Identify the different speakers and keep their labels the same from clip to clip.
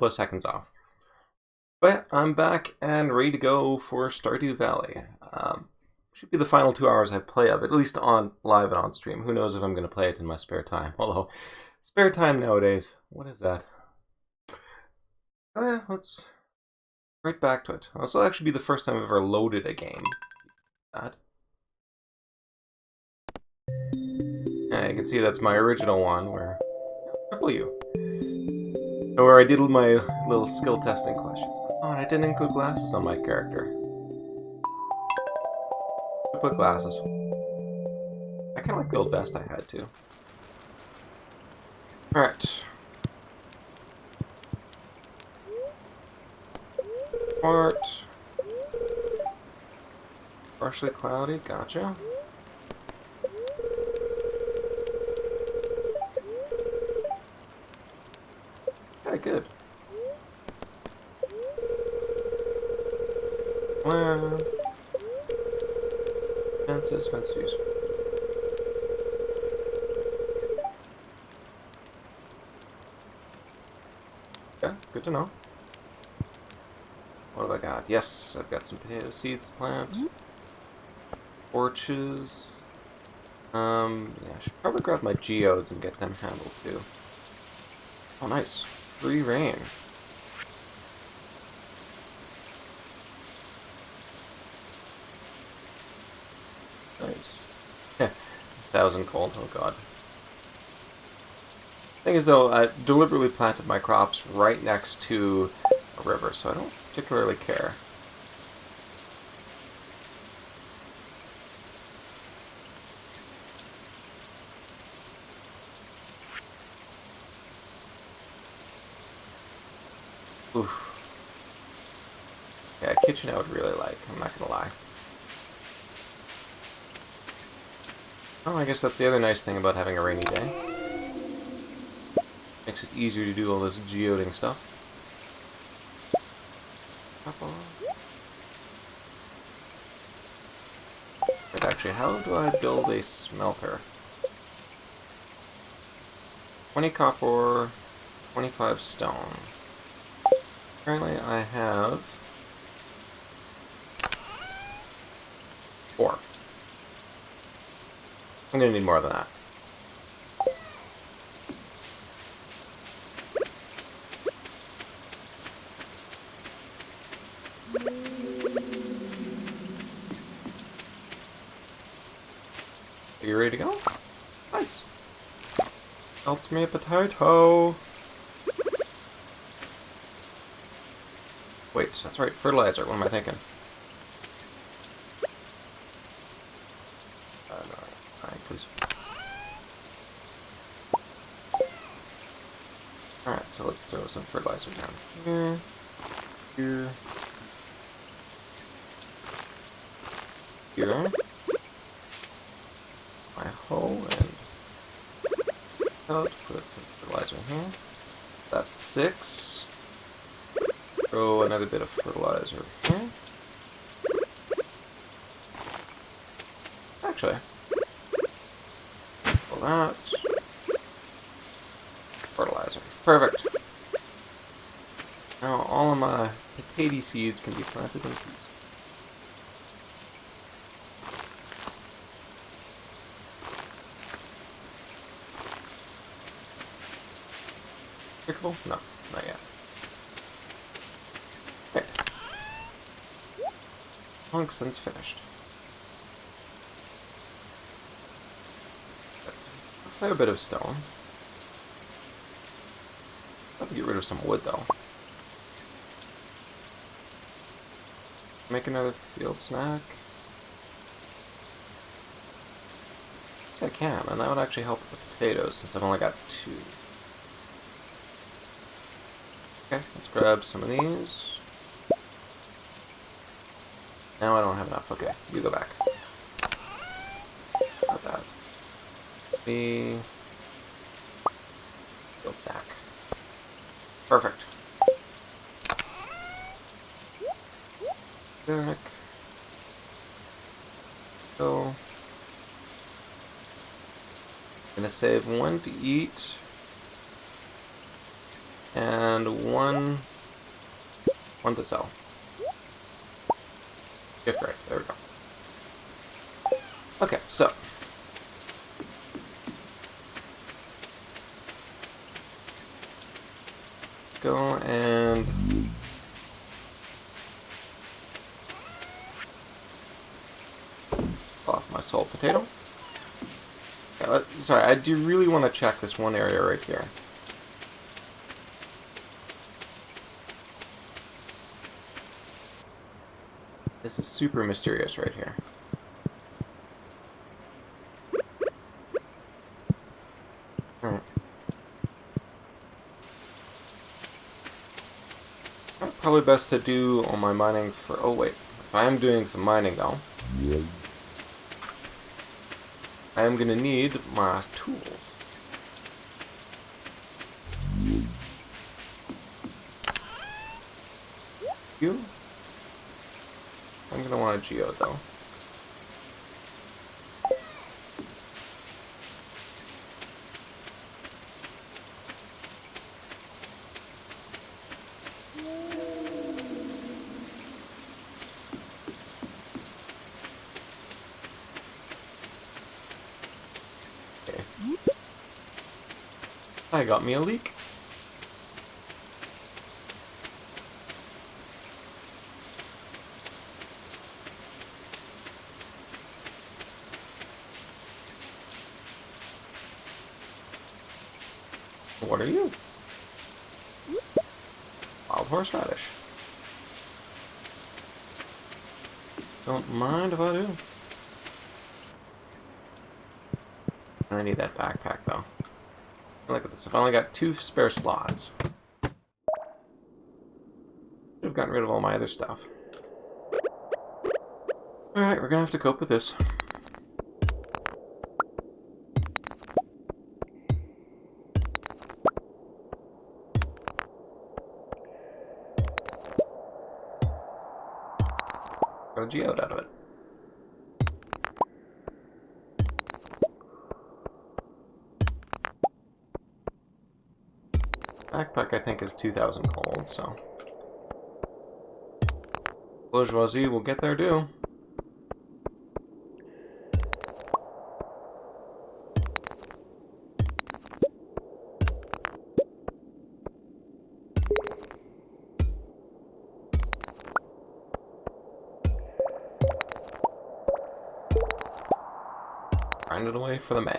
Speaker 1: couple of seconds off. But I'm back and ready to go for Stardew Valley. Should be the final 2 hours I play of it, at least on live and on stream. Who knows if I'm going to play it in my spare time. Although, spare time nowadays, what is that? Oh yeah, let's right back to it. This will actually be the first time I've ever loaded a game. That. Yeah, you can see that's my original one where W. Where I did my little skill testing questions. Oh, and I didn't include glasses on my character. I put glasses. I kind of like the old vest I had too. Alright. Port. Partially cloudy, gotcha. Yeah, good. Land. Fences, fences. Yeah, good to know. What have I got? Yes, I've got some potato seeds to plant. Orches. Yeah, I should probably grab my geodes and get them handled too. Oh, nice. Free rain. Nice. 1,000 cold, oh god. Thing is though, I deliberately planted my crops right next to a river, so I don't particularly care. Oof. Yeah, kitchen I would really like, I'm not gonna lie. Oh, I guess that's the other nice thing about having a rainy day. Makes it easier to do all this geoding stuff. But actually, how do I build a smelter? 20 copper, 25 stone. Currently I have 4. I'm gonna need more than that. Are you ready to go? Nice. Melts me a potato. Wait, that's right, fertilizer. What am I thinking? No. Alright, please. Alright, so let's throw some fertilizer down here. Here. Here. My hoe and out. Put some fertilizer in here. That's 6. Throw another bit of fertilizer here. Actually, pull that. Fertilizer. Perfect. Now all of my potato seeds can be planted in peace. Pickable? No, not yet. Okay. Tungsten's finished. A fair bit of stone. I have to get rid of some wood though. Make another field snack. Yes, I can, and that would actually help with the potatoes since I've only got 2. Okay, let's grab some of these. Now I don't have enough. Okay, you go back. Got that. The field stack. Perfect. Derek. So, gonna save 1 to eat. and one to sell. Gift right. There we go. Okay, so go and off my soul potato. Yeah, sorry, I do really want to check this one area right here. This is super mysterious right here. Alright. Probably best to do all my mining for... Oh wait, if I am doing some mining though, I am going to need my tools. You? I'm going to want a geode though. Okay. I got me a leek. What are you? Wild horseradish. Don't mind if I do. I need that backpack though. Look at this. I've only got 2 spare slots. Should have gotten rid of all my other stuff. Alright, we're gonna have to cope with this. Got a geode out of it. Backpack I think is 2,000 gold, so bourgeoisie will get there due. Grind it away for the man.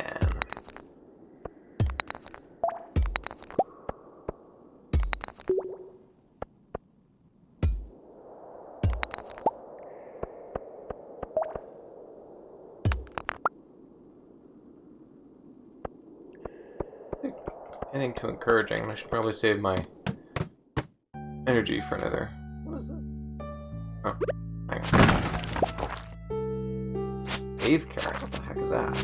Speaker 1: Anything too encouraging. I should probably save my energy for another. What is that? Oh, hang on. Cave carrot. What the heck is that?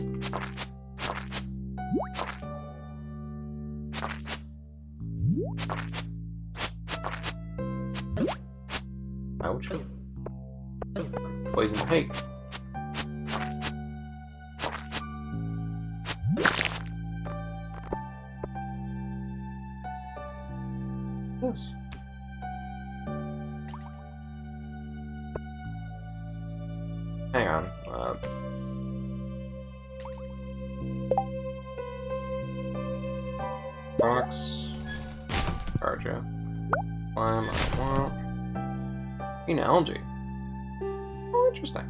Speaker 1: Ouch. Poison pig. This. Hang on. Rocks. Carja. Lime. I want. Green algae. Oh, interesting.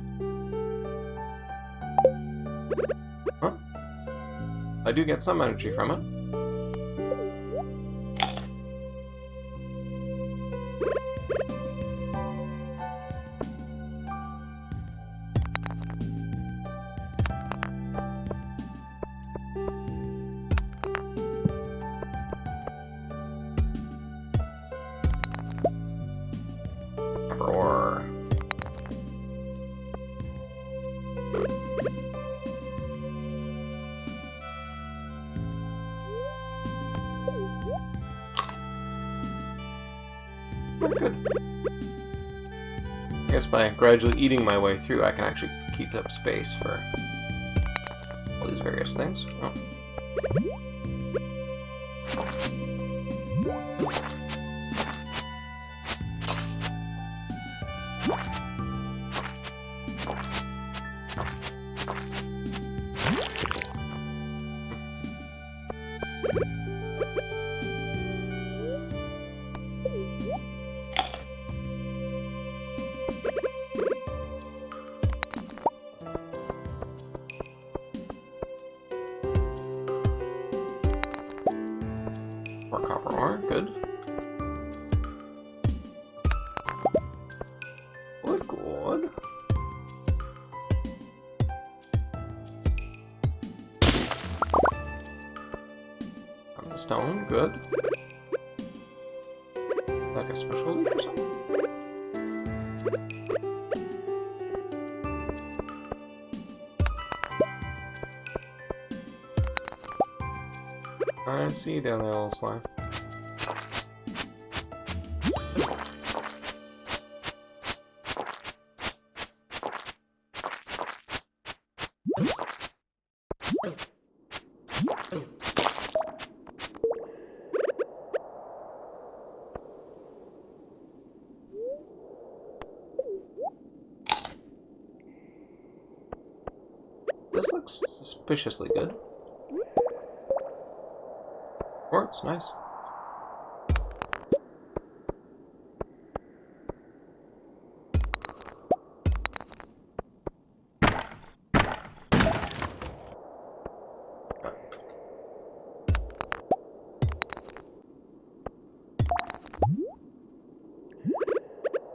Speaker 1: Huh? I do get some energy from it. Roar. Good. I guess by gradually eating my way through, I can actually keep up space for all these various things. Oh. More copper ore, good. Good. Tons of stone, good. Like a special loot or something? I see you down there, little slime. This looks suspiciously good. Quartz, nice.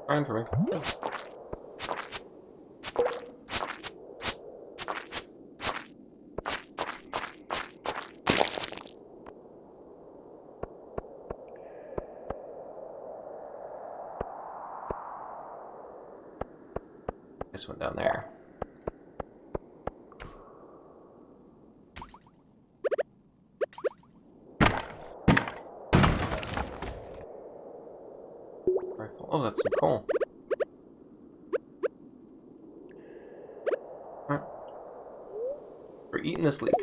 Speaker 1: Fine for me. This one down there. Rifle. Oh, that's some coal. Alright. We're eating this leek.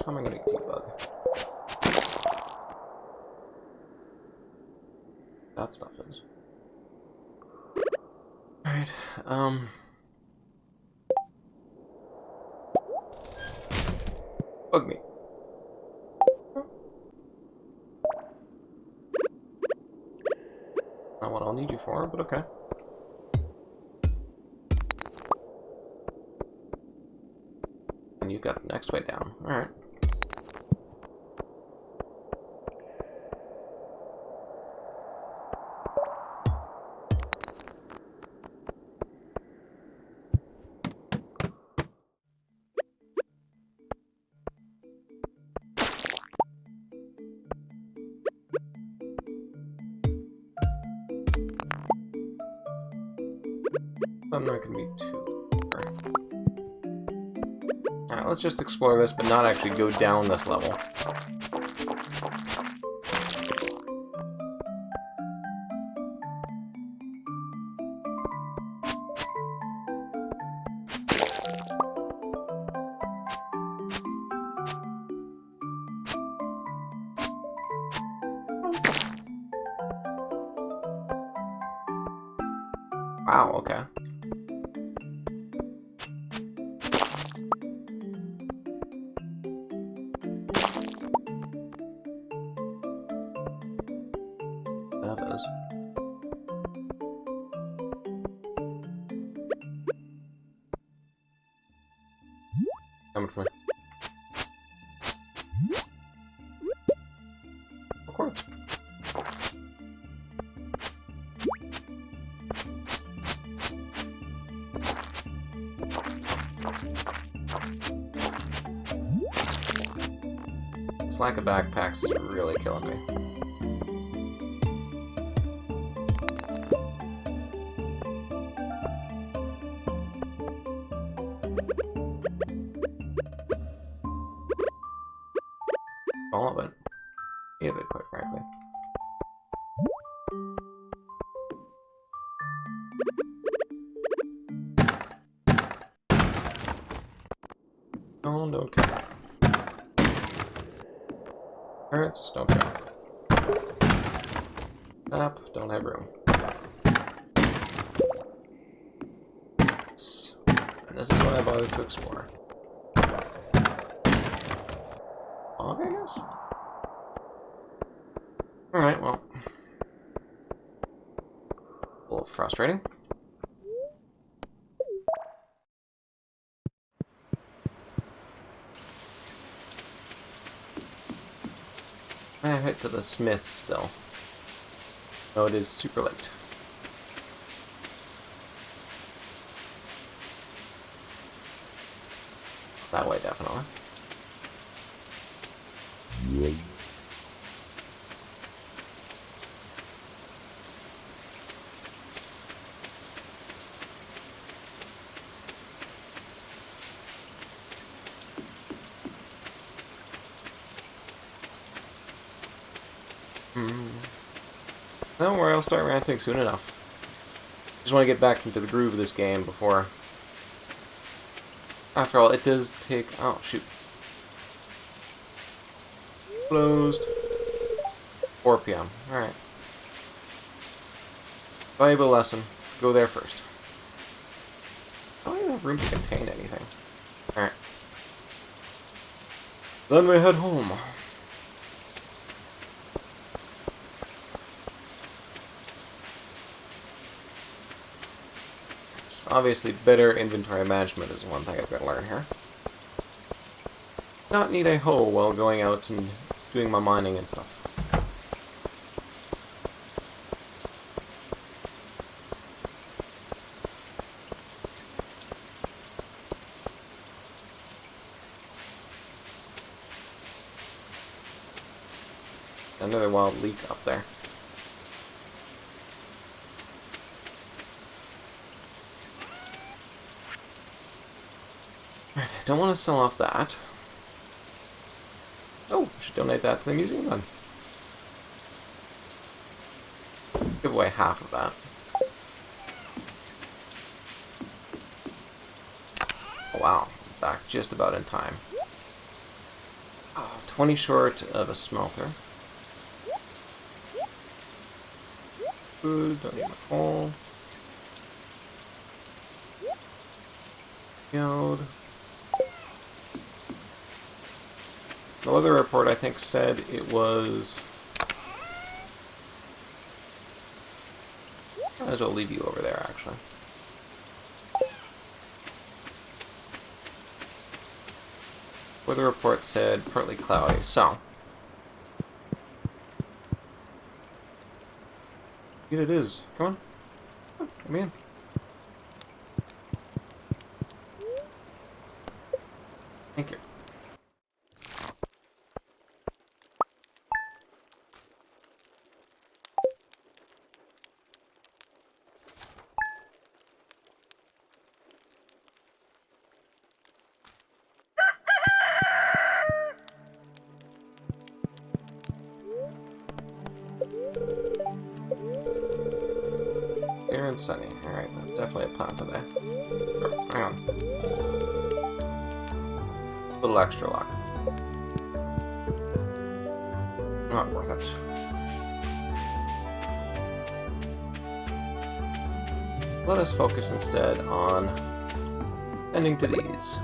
Speaker 1: How am I gonna debug? That stuff is. Alright, bug me. Not what I'll need you for, but okay. And you got the next way down. Alright. I'm not gonna be too. Alright, let's just explore this, but not actually go down this level. Wow, okay. That is. Coming for me. Of course. This lack of backpacks is really killing me. All of it. Any of it, quite frankly. Oh, don't care. Parents, don't drop. Map, don't have room. And this is what I bothered to explore. Log, I guess? Alright, well. A little frustrating. I head to the smith's still. No, it is super late. That way, definitely. Don't worry, I'll start ranting soon enough. Just want to get back into the groove of this game before... After all, it does take... Oh, shoot. Closed. 4 p.m. Alright. Valuable lesson. Go there first. I don't even have room to contain anything. Alright. Then we head home. Obviously, better inventory management is one thing I've got to learn here. Not need a hoe while going out and doing my mining and stuff. Another wild leek up there. Don't want to sell off that. Oh, I should donate that to the museum then. Give away half of that. Oh, wow, back just about in time. Oh, 20 short of a smelter. Food, don't need my coal. Guild. The weather report, I think, said it was... Might as well leave you over there, actually. Weather report said partly cloudy, so... Here it is. Come on. Oh, come in. Thank you. Clear and sunny. Alright, that's definitely a plan today. Oh, hang on. A little extra luck. Not worth it. Let us focus instead on tending to these.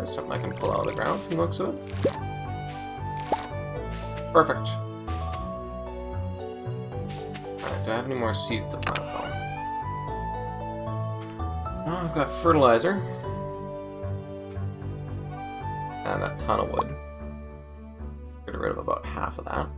Speaker 1: Something I can pull out of the ground from the looks of it. Perfect. Alright, do I have any more seeds to plant though? Oh, I've got fertilizer. And a ton of wood. Get rid of about half of that.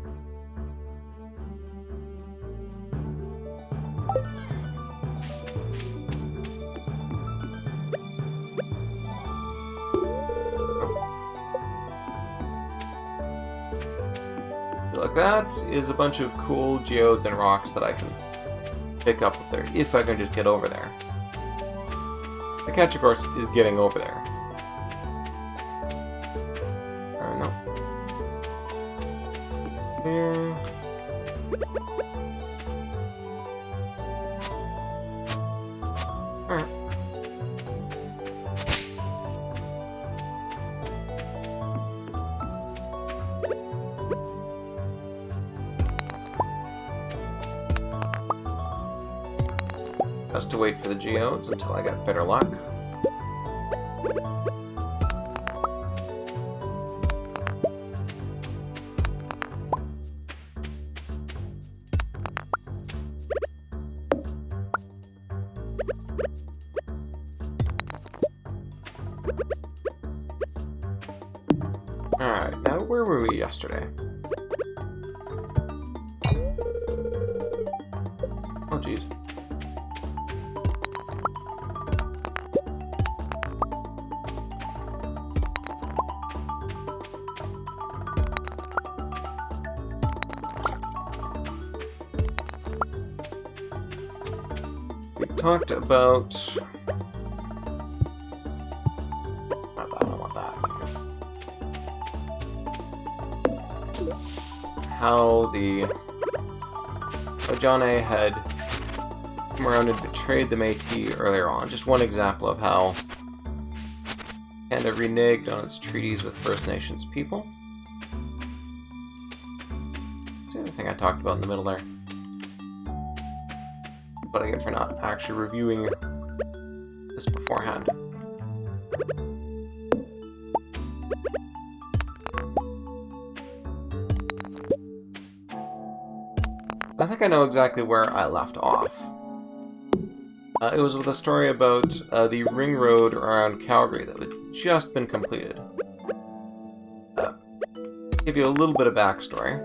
Speaker 1: Like that is a bunch of cool geodes and rocks that I can pick up there, if I can just get over there. The catch, of course, is getting over there. here. Alright. Just to wait for the geodes until I got better luck. Alright, now where were we yesterday? Oh jeez. We talked about... I don't want that. How the John A had come around and betrayed the Métis earlier on. Just one example of how Canada reneged on its treaties with First Nations people. That's the other thing I talked about in the middle there. But I get for not actually reviewing this beforehand. I think I know exactly where I left off. It was with a story about the ring road around Calgary that had just been completed. Give you a little bit of backstory.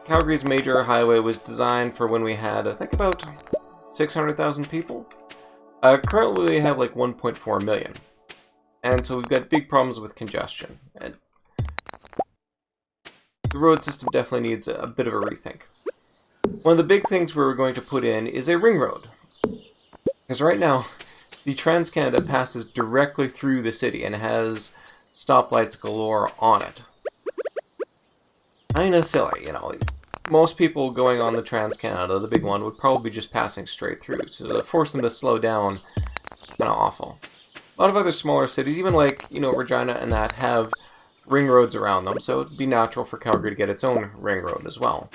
Speaker 1: Calgary's major highway was designed for when we had, I think, about 600,000 people. Currently we have like 1.4 million. And so we've got big problems with congestion. And the road system definitely needs a bit of a rethink. One of the big things we're going to put in is a ring road. Because right now, the Trans-Canada passes directly through the city and has stoplights galore on it. Kinda silly, you know. Most people going on the Trans-Canada, the big one, would probably be just passing straight through. So to force them to slow down, kinda awful. A lot of other smaller cities, even like, you know, Regina and that, have ring roads around them, so it'd be natural for Calgary to get its own ring road as well.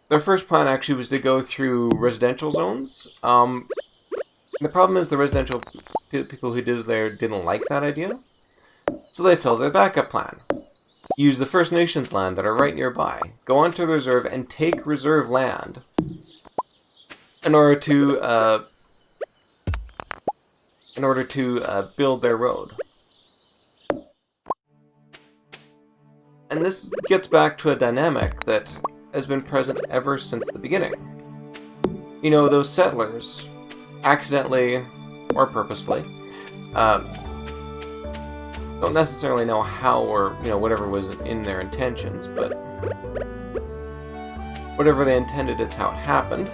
Speaker 1: Their first plan actually was to go through residential zones. The problem is the residential people who did there didn't like that idea, so they filled their backup plan. Use the First Nations land that are right nearby, go onto the reserve and take reserve land in order to build their road. And this gets back to a dynamic that has been present ever since the beginning. You know, those settlers, accidentally or purposefully, don't necessarily know how or, you know, whatever was in their intentions, but whatever they intended, it's how it happened.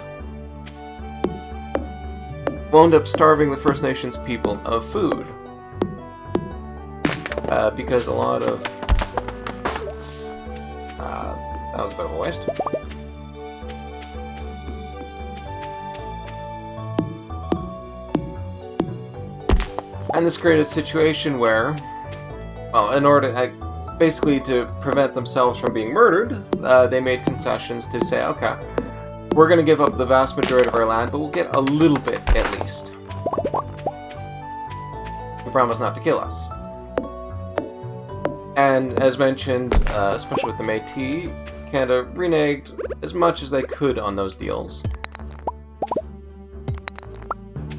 Speaker 1: Wound up starving the First Nations people of food. Because a lot of... that was a bit of a waste. And this created a situation where, well, in order to, basically to prevent themselves from being murdered, they made concessions to say, okay, we're going to give up the vast majority of our land, but we'll get a little bit at least. You promise not to kill us. And as mentioned, especially with the Métis, Canada reneged as much as they could on those deals.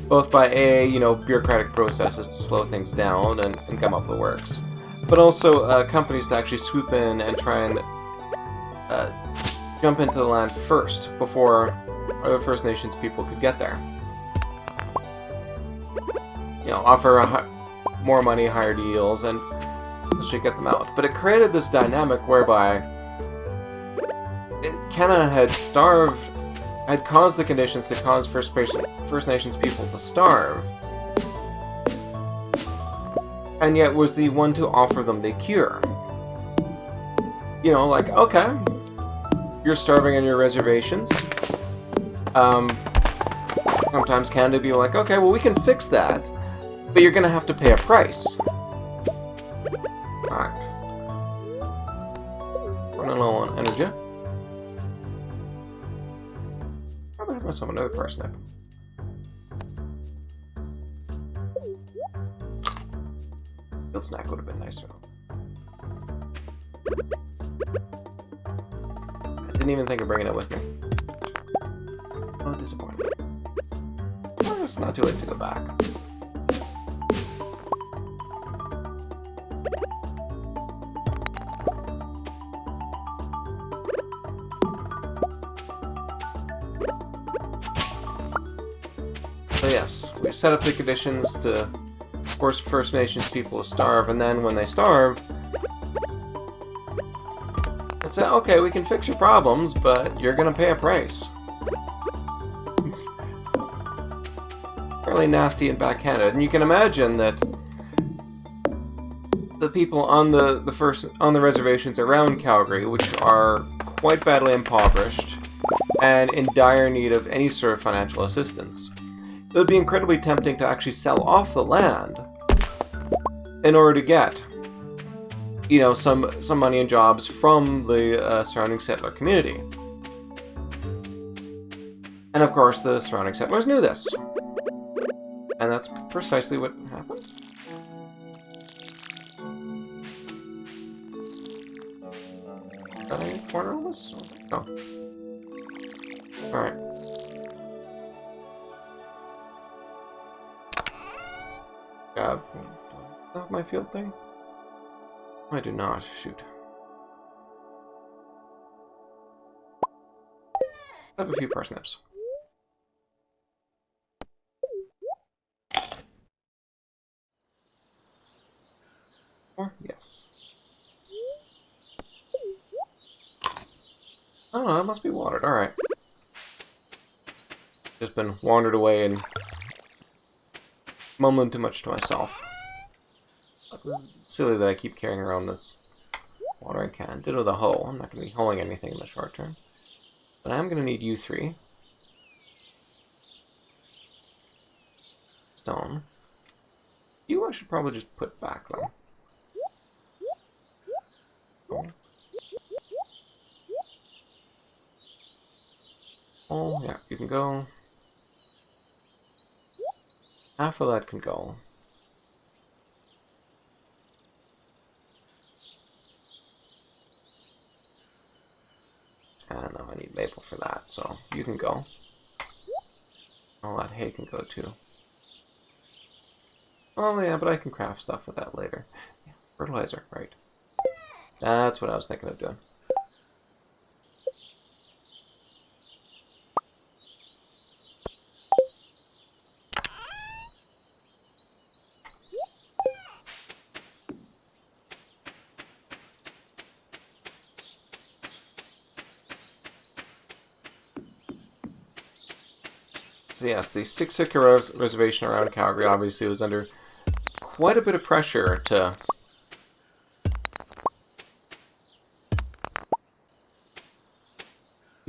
Speaker 1: Both by you know, bureaucratic processes to slow things down and come up with the works, but also companies to actually swoop in and try and jump into the land first before other First Nations people could get there. You know, offer more money, higher deals, and actually get them out. But it created this dynamic whereby Canada had caused the conditions to cause First Nations people to starve. and yet was the one to offer them the cure. You know, like, okay, you're starving on your reservations. Sometimes Canada be like, okay, well, we can fix that, but you're going to have to pay a price. Alright. Running low on energy. Probably have myself another parsnip. Field snack would have been nicer. I didn't even think of bringing it with me. Oh, disappointing. Well, it's not too late to go back. So yes, we set up the conditions to force First Nations people to starve, and then when they starve, let's say, okay, we can fix your problems, but you're gonna pay a price. It's fairly nasty and backhanded, and you can imagine that the people on the reservations around Calgary, which are quite badly impoverished and in dire need of any sort of financial assistance, it would be incredibly tempting to actually sell off the land in order to get, you know, some money and jobs from the surrounding settler community. And of course, the surrounding settlers knew this. And that's precisely what happened. Is that any corner on this? No. Alright. God. Do I have my field thing? I do not. Shoot. I have a few parsnips. Or, yes. Oh, no, it must be watered. Alright. Just been wandered away and mumbling too much to myself. It's silly that I keep carrying around this watering can. Ditto the hoe. I'm not going to be hoeing anything in the short term. But I am going to need you three. Stone. You I should probably just put back, though. Oh, yeah, you can go. Half of that can go. And I need maple for that, so you can go. All that hay can go too. Oh yeah, but I can craft stuff with that later. Yeah, fertilizer, right. That's what I was thinking of doing. So yes, the Siksika reservation around Calgary obviously was under quite a bit of pressure to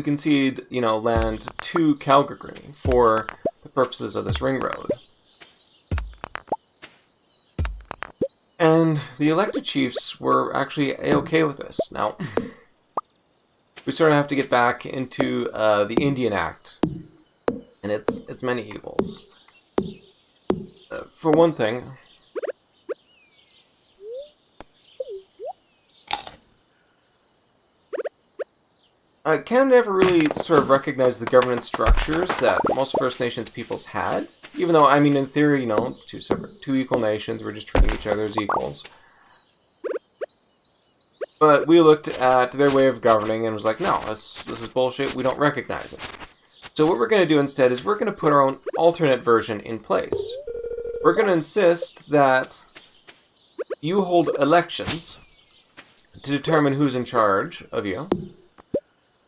Speaker 1: concede, you know, land to Calgary for the purposes of this ring road. And the elected chiefs were actually a-okay with this. Now, we sort of have to get back into the Indian Act and its many evils. For one thing, Canada never really sort of recognized the governance structures that most First Nations peoples had. Even though, I mean, in theory, you know, it's two equal nations. We're just treating each other as equals. But we looked at their way of governing and was like, no, this is bullshit. We don't recognize it. So what we're going to do instead is we're going to put our own alternate version in place. We're going to insist that you hold elections to determine who's in charge of you.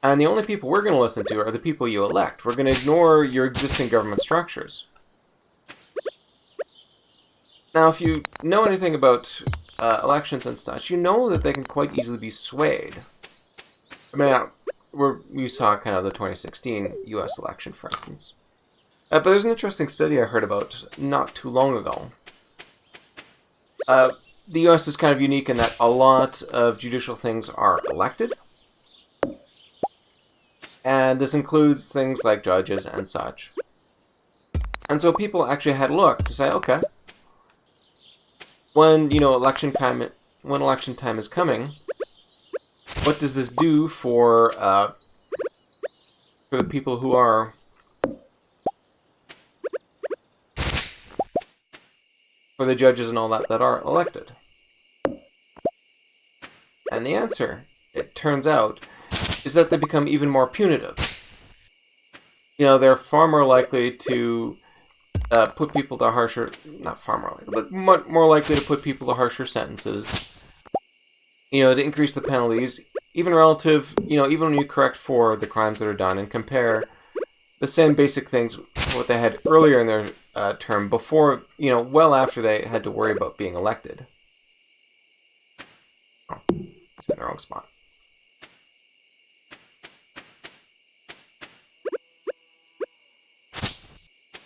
Speaker 1: And the only people we're going to listen to are the people you elect. We're going to ignore your existing government structures. Now, if you know anything about elections and such, you know that they can quite easily be swayed. I mean, you saw kind of the 2016 U.S. election, for instance. But there's an interesting study I heard about not too long ago. The U.S. is kind of unique in that a lot of judicial things are elected. And this includes things like judges and such. And so people actually had a look to say, okay, when election time is coming, what does this do for the people who are for the judges and all that are elected? And the answer, it turns out, is that they become even more punitive. They're far more likely to put people to harsher, not far more likely, but more likely to put people to harsher sentences. To increase the penalties, even relative, even when you correct for the crimes that are done and compare the same basic things what they had earlier in their term before, well after they had to worry about being elected. Oh, it's in the wrong spot.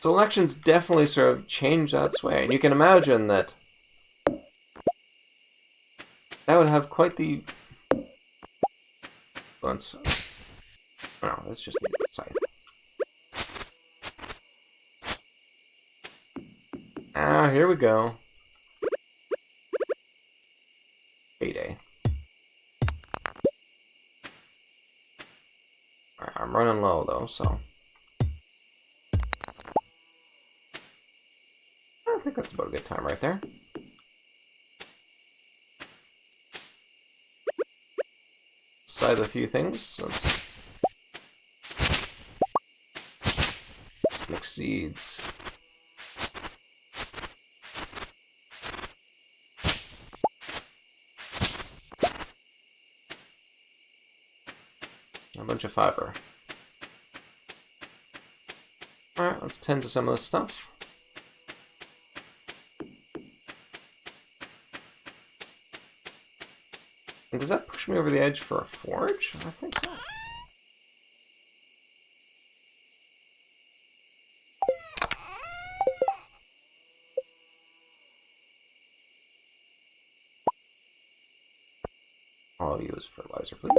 Speaker 1: So elections definitely sort of change that sway, and you can imagine that would have quite the influence. No, that's just me outside. Ah, here we go. Payday. Alright, I'm running low though, so I think that's about a good time right there. Side a few things. Let's mix seeds. A bunch of fiber. Alright, let's tend to some of this stuff. And does that push me over the edge for a forge? I think so. All I'll use fertilizer, please.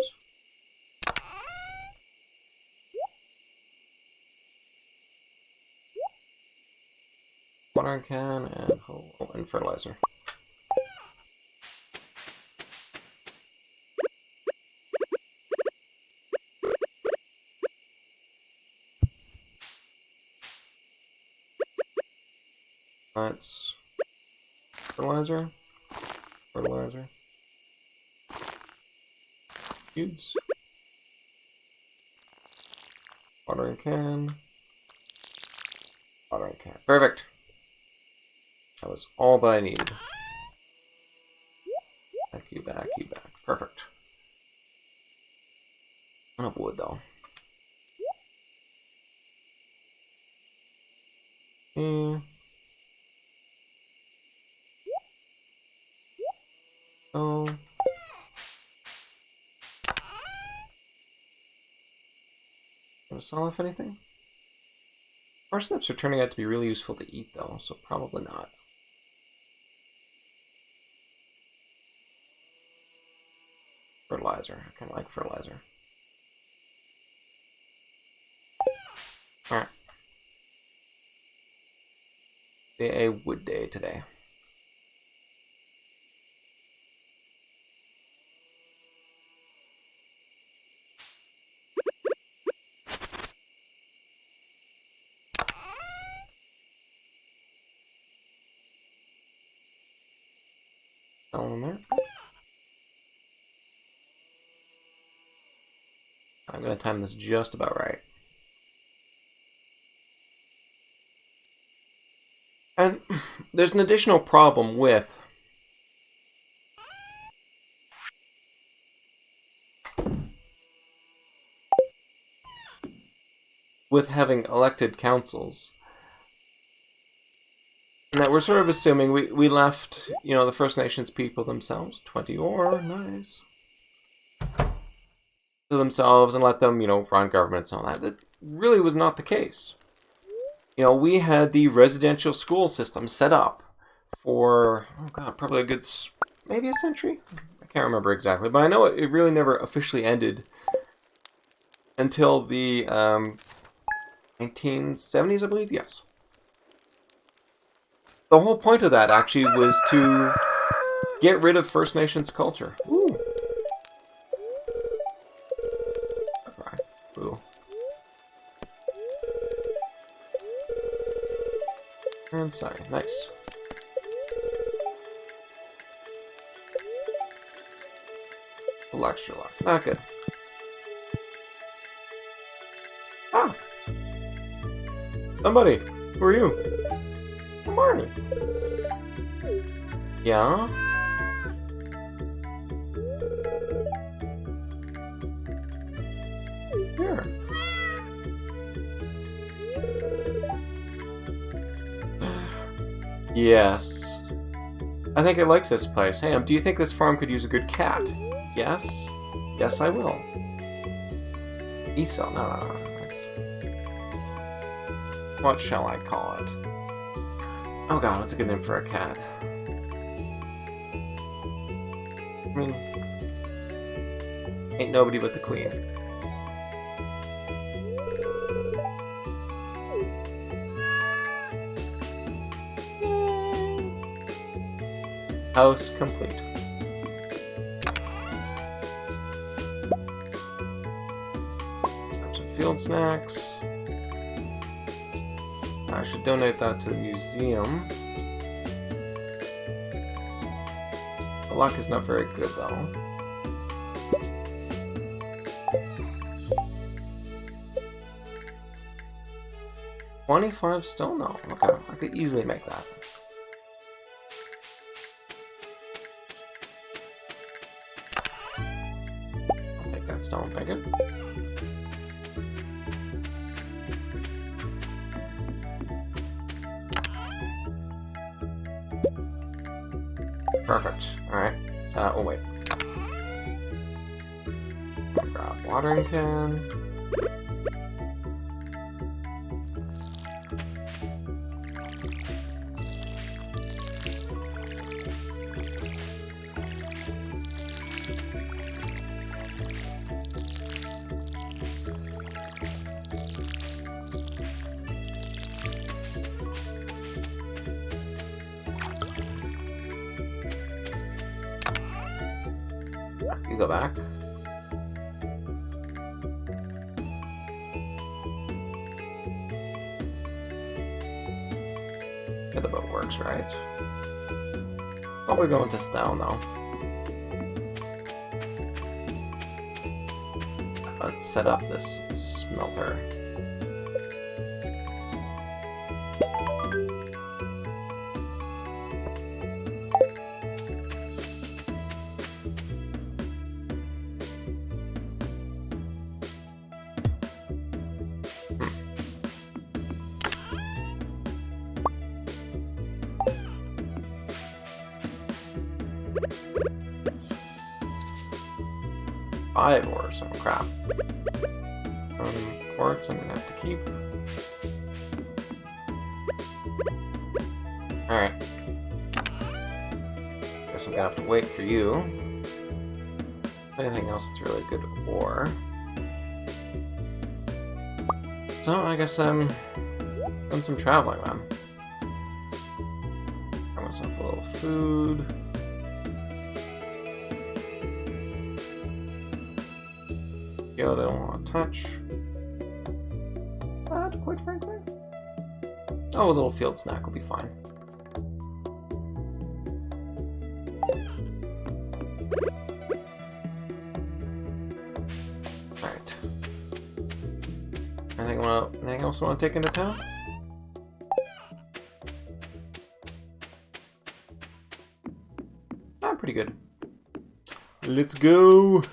Speaker 1: Watering can and fertilizer. That's fertilizer. Seeds. Watering can. Perfect. That was all that I needed. Back you back. Perfect. Enough wood though. Oh. Gonna sell off anything? Parsnips are turning out to be really useful to eat though, so probably not. Fertilizer. I kinda like fertilizer. Alright. Be a wood day today. In there. I'm going to time this just about right. And there's an additional problem with having elected councils. that we're sort of assuming we left, you know, the First Nations people themselves, 20 ore, nice, to themselves and let them, you know, run governments and all that. That really was not the case. You know, we had the residential school system set up for, oh god, probably a good, maybe a century? I can't remember exactly, but I know it really never officially ended until the 1970s, I believe, yes. The whole point of that, actually, was to get rid of First Nations culture. Ooh. Okay. Ooh. And sorry, nice. Extra luck. Not good. Ah! Somebody! Who are you? Good morning. Yeah? Here. Yes. I think it likes this place. Hey, do you think this farm could use a good cat? Yes? Yes, I will. Esau. No. That's... What shall I call it? Oh god, what's a good name for a cat? I mean... Ain't nobody but the queen. House complete. Some field snacks. I should donate that to the museum. The luck is not very good though. $25 still? No. Okay, I could easily make that. I'll take that stone, thank you. Perfect. Alright. Oh wait. Grab watering can. You go back. Yeah, the boat works, right? Oh, we're going to down though. Let's set up this smelter. Five ores, oh crap. Quartz I'm gonna have to keep. Alright. Guess I'm gonna have to wait for you. Anything else that's really good ore. So I guess I'm doing some traveling then. Got myself a little food. I don't want to touch. Quite frankly. Oh, a little field snack will be fine. Alright. Anything else I want to take into town? I'm pretty good. Let's go!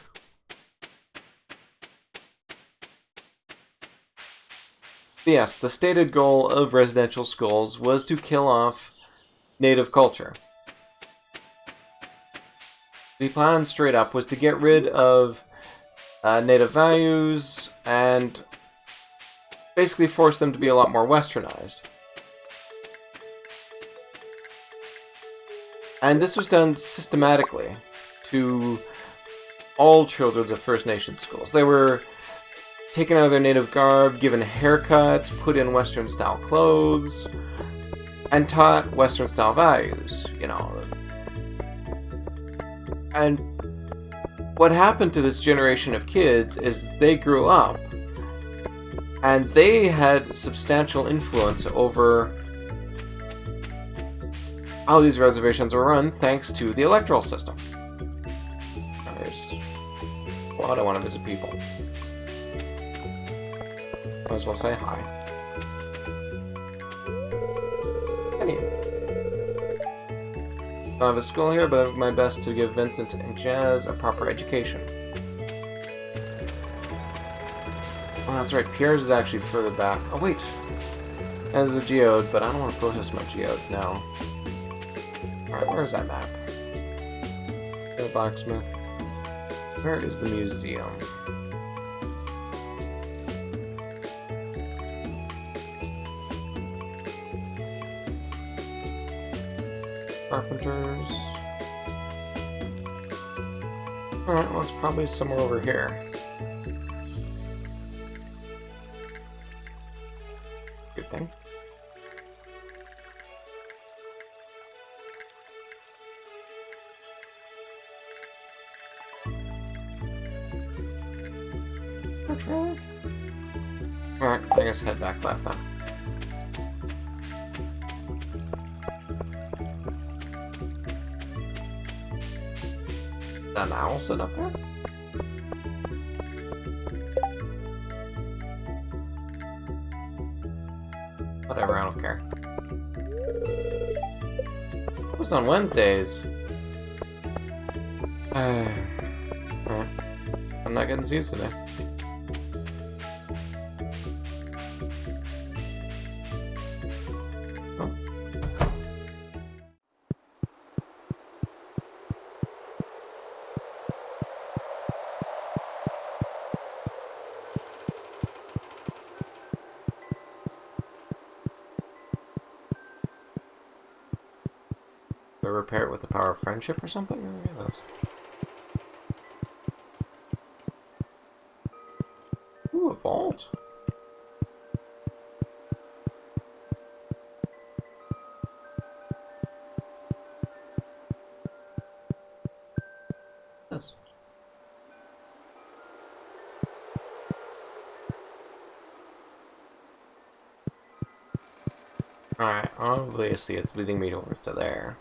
Speaker 1: Yes, the stated goal of residential schools was to kill off native culture. The plan straight up was to get rid of native values and basically force them to be a lot more westernized. And this was done systematically to all children of First Nations schools. They were taken out of their native garb, given haircuts, put in Western-style clothes, and taught Western-style values, you know. And what happened to this generation of kids is they grew up, and they had substantial influence over how these reservations were run thanks to the electoral system. There's a lot I want to visit people. Might as well say hi. I don't have a school here, but I do my best to give Vincent and Jazz a proper education. Oh, that's right, Pierre's is actually further back. Oh, wait! As a geode, but I don't want to process my geodes now. Alright, where is that map? The blacksmith. Where is the museum? Carpenters. Alright, well, it's probably somewhere over here. Good thing. Alright, I guess head back left then. Is that an owl sitting up there? Whatever, I don't care. Closed on Wednesdays. Alright. I'm not getting seeds today. Repair it with the power of friendship or something? Yeah, that's... Ooh, a vault. Yes. Alright, obviously it's leading me over to there.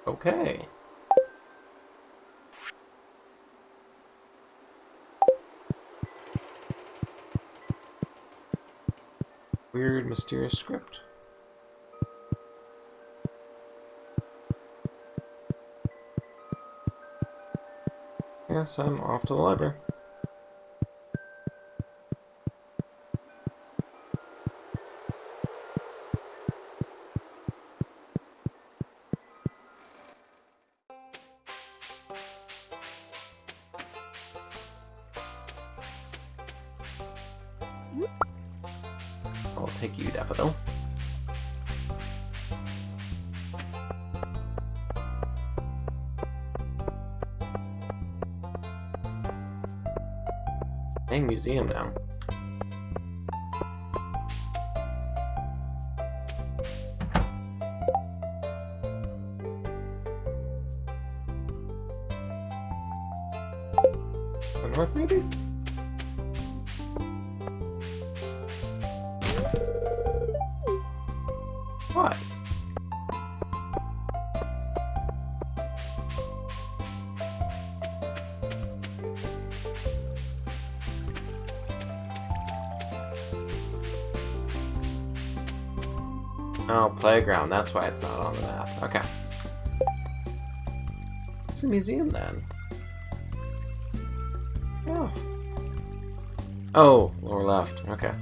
Speaker 1: Okay. Weird, mysterious script. Yes, I'm off to the library. I'll take you, Daffodil. Dang museum now. The north, maybe? What? Oh, playground. That's why it's not on the map. Okay. It's a museum then. Oh. Oh, lower left. Okay.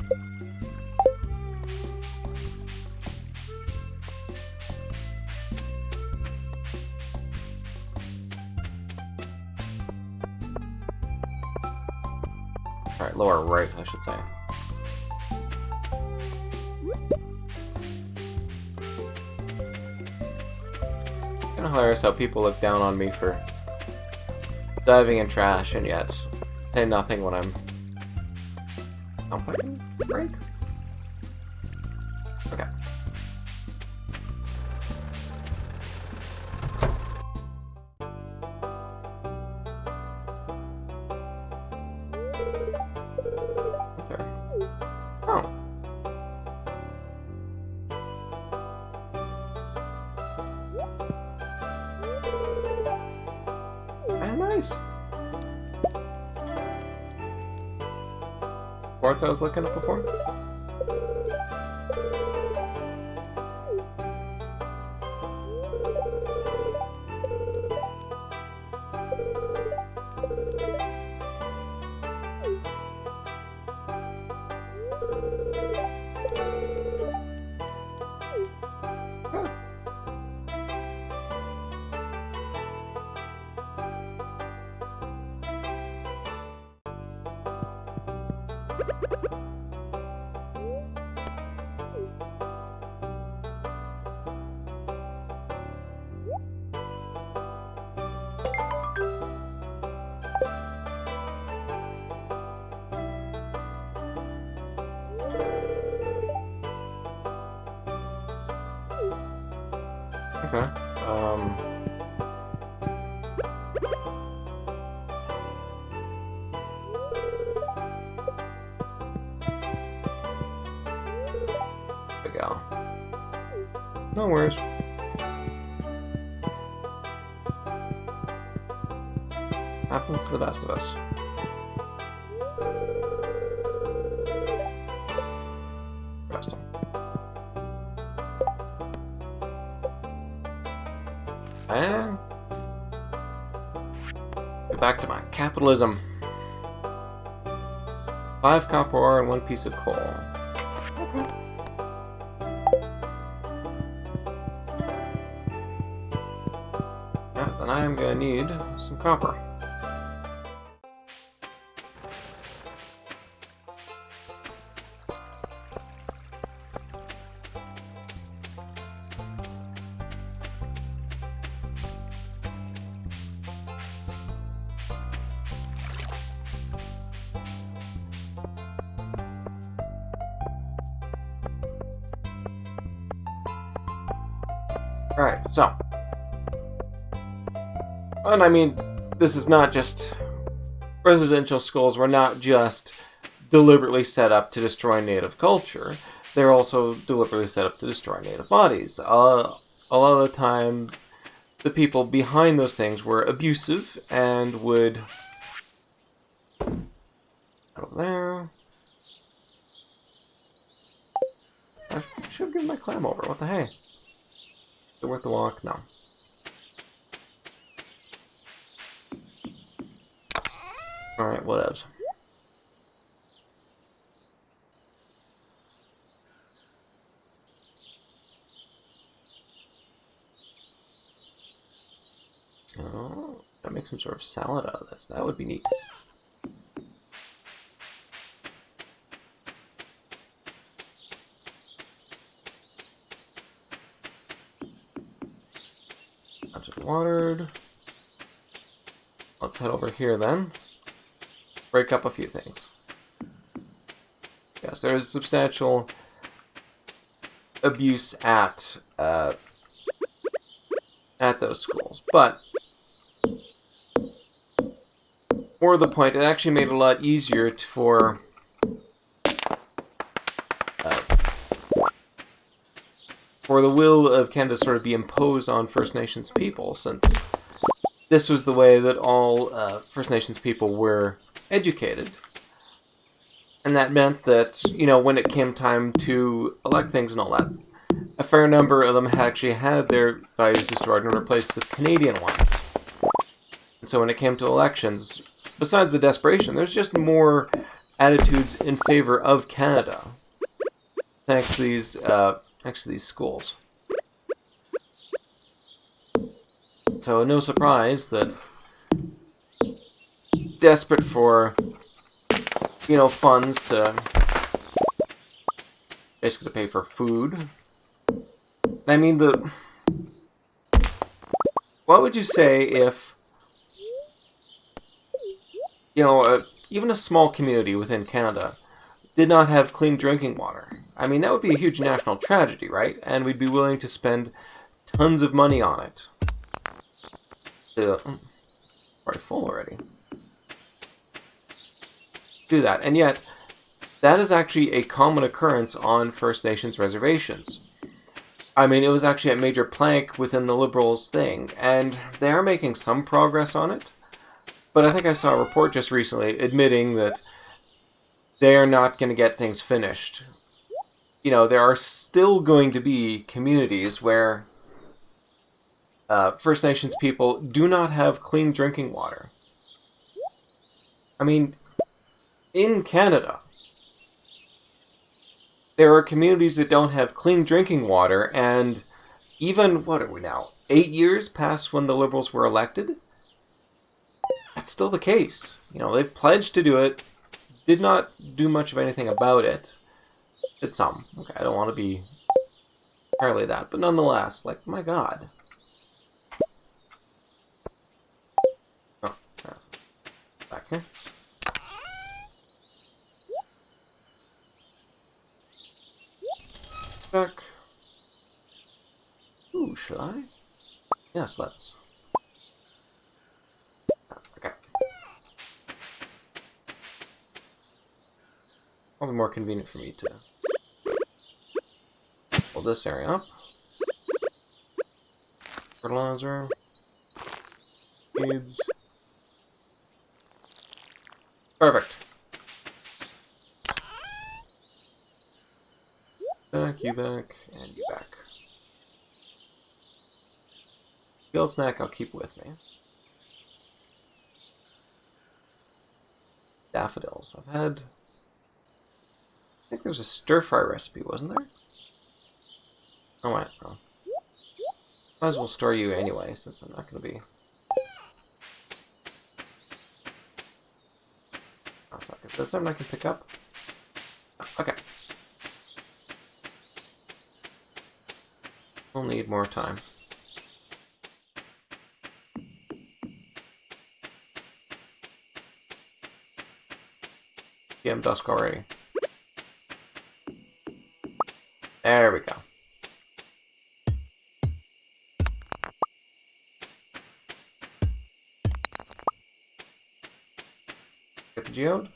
Speaker 1: Alright, lower right, I should say. Kind of hilarious how people look down on me for diving in trash and yet say nothing when I'm pumping break? Okay. That's her. Oh. Ah, nice. Parts I was looking at before? Okay. There we go. No worries. Happens to the best of us. Interesting. And go back to my capitalism. 5 copper ore and 1 piece of coal. Okay. Yeah, then I am gonna need some copper. Alright, so. And I mean, this is not just. Residential schools were not just deliberately set up to destroy native culture, they're also deliberately set up to destroy native bodies. A lot of the time, the people behind those things were abusive and would. Over there. I should have given my clam over. What the hey? Is it worth the walk? No. Alright, whatevs. Oh, gotta make some sort of salad out of this. That would be neat. Not just watered. Let's head over here then. Break up a few things. Yes, there is substantial abuse at those schools, but more to the point, it actually made it a lot easier for the will of Canada sort of be imposed on First Nations people, since this was the way that all First Nations people were educated. And that meant that, you know, when it came time to elect things and all that, a fair number of them actually had their values destroyed and replaced with Canadian ones. And so when it came to elections, besides the desperation, there's just more attitudes in favor of Canada, thanks to these schools. So no surprise that desperate for, funds to basically to pay for food. I mean, what would you say if, even a small community within Canada did not have clean drinking water? I mean, that would be a huge national tragedy, right? And we'd be willing to spend tons of money on it. Already full already. Do that. And yet, that is actually a common occurrence on First Nations reservations. I mean, it was actually a major plank within the Liberals' thing, and they are making some progress on it. But I think I saw a report just recently admitting that they are not going to get things finished. There are still going to be communities where First Nations people do not have clean drinking water. I mean, in Canada, there are communities that don't have clean drinking water, and even, what are we now, 8 years past when the Liberals were elected? That's still the case. They pledged to do it, did not do much of anything about it. Did some. Okay, I don't want to be entirely that, but nonetheless, my God. Oh, back here. Back. Ooh, should I? Yes, let's. Okay. Probably more convenient for me to pull this area up. Fertilizer. Seeds. Perfect. Back, you back, and you back. Field snack I'll keep with me. Daffodils. I think there was a stir-fry recipe, wasn't there? Oh, wait. Oh. Might as well store you anyway, since I'm not going to be... Oh, is that something I can pick up? Oh, okay. We'll need more time. PM dusk already. There we go. Get the geode.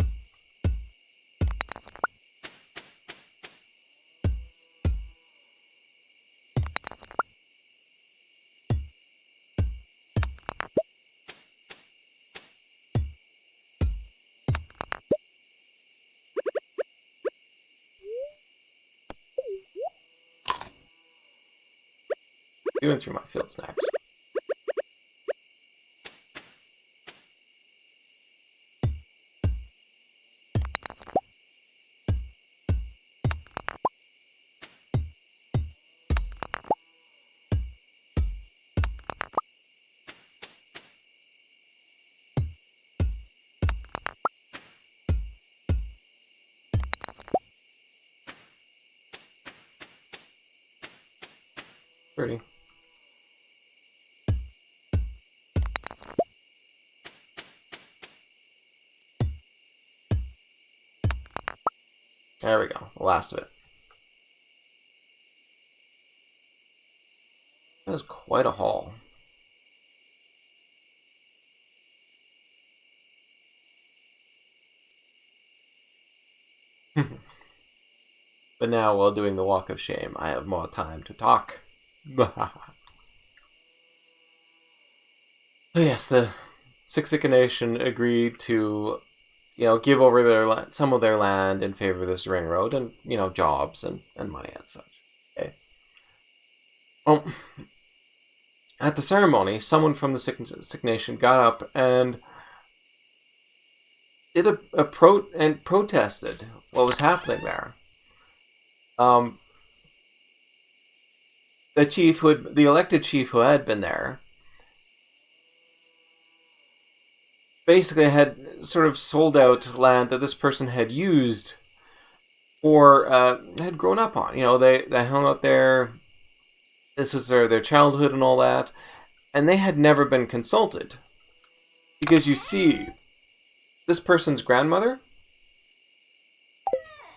Speaker 1: Doing through my field snacks. Pretty. There we go. The last of it. That is quite a haul. But now, while doing the walk of shame, I have more time to talk. So yes, the Siksika Nation agreed to, give over some of their land in favor of this ring road and, jobs and money and such. Okay. Well, at the ceremony, someone from the Sick Nation got up and did and protested what was happening there. The elected chief who had been there, basically had sort of sold out land that this person had used or had grown up on. You know, they hung out there. This was their childhood and all that, and they had never been consulted. Because you see, this person's grandmother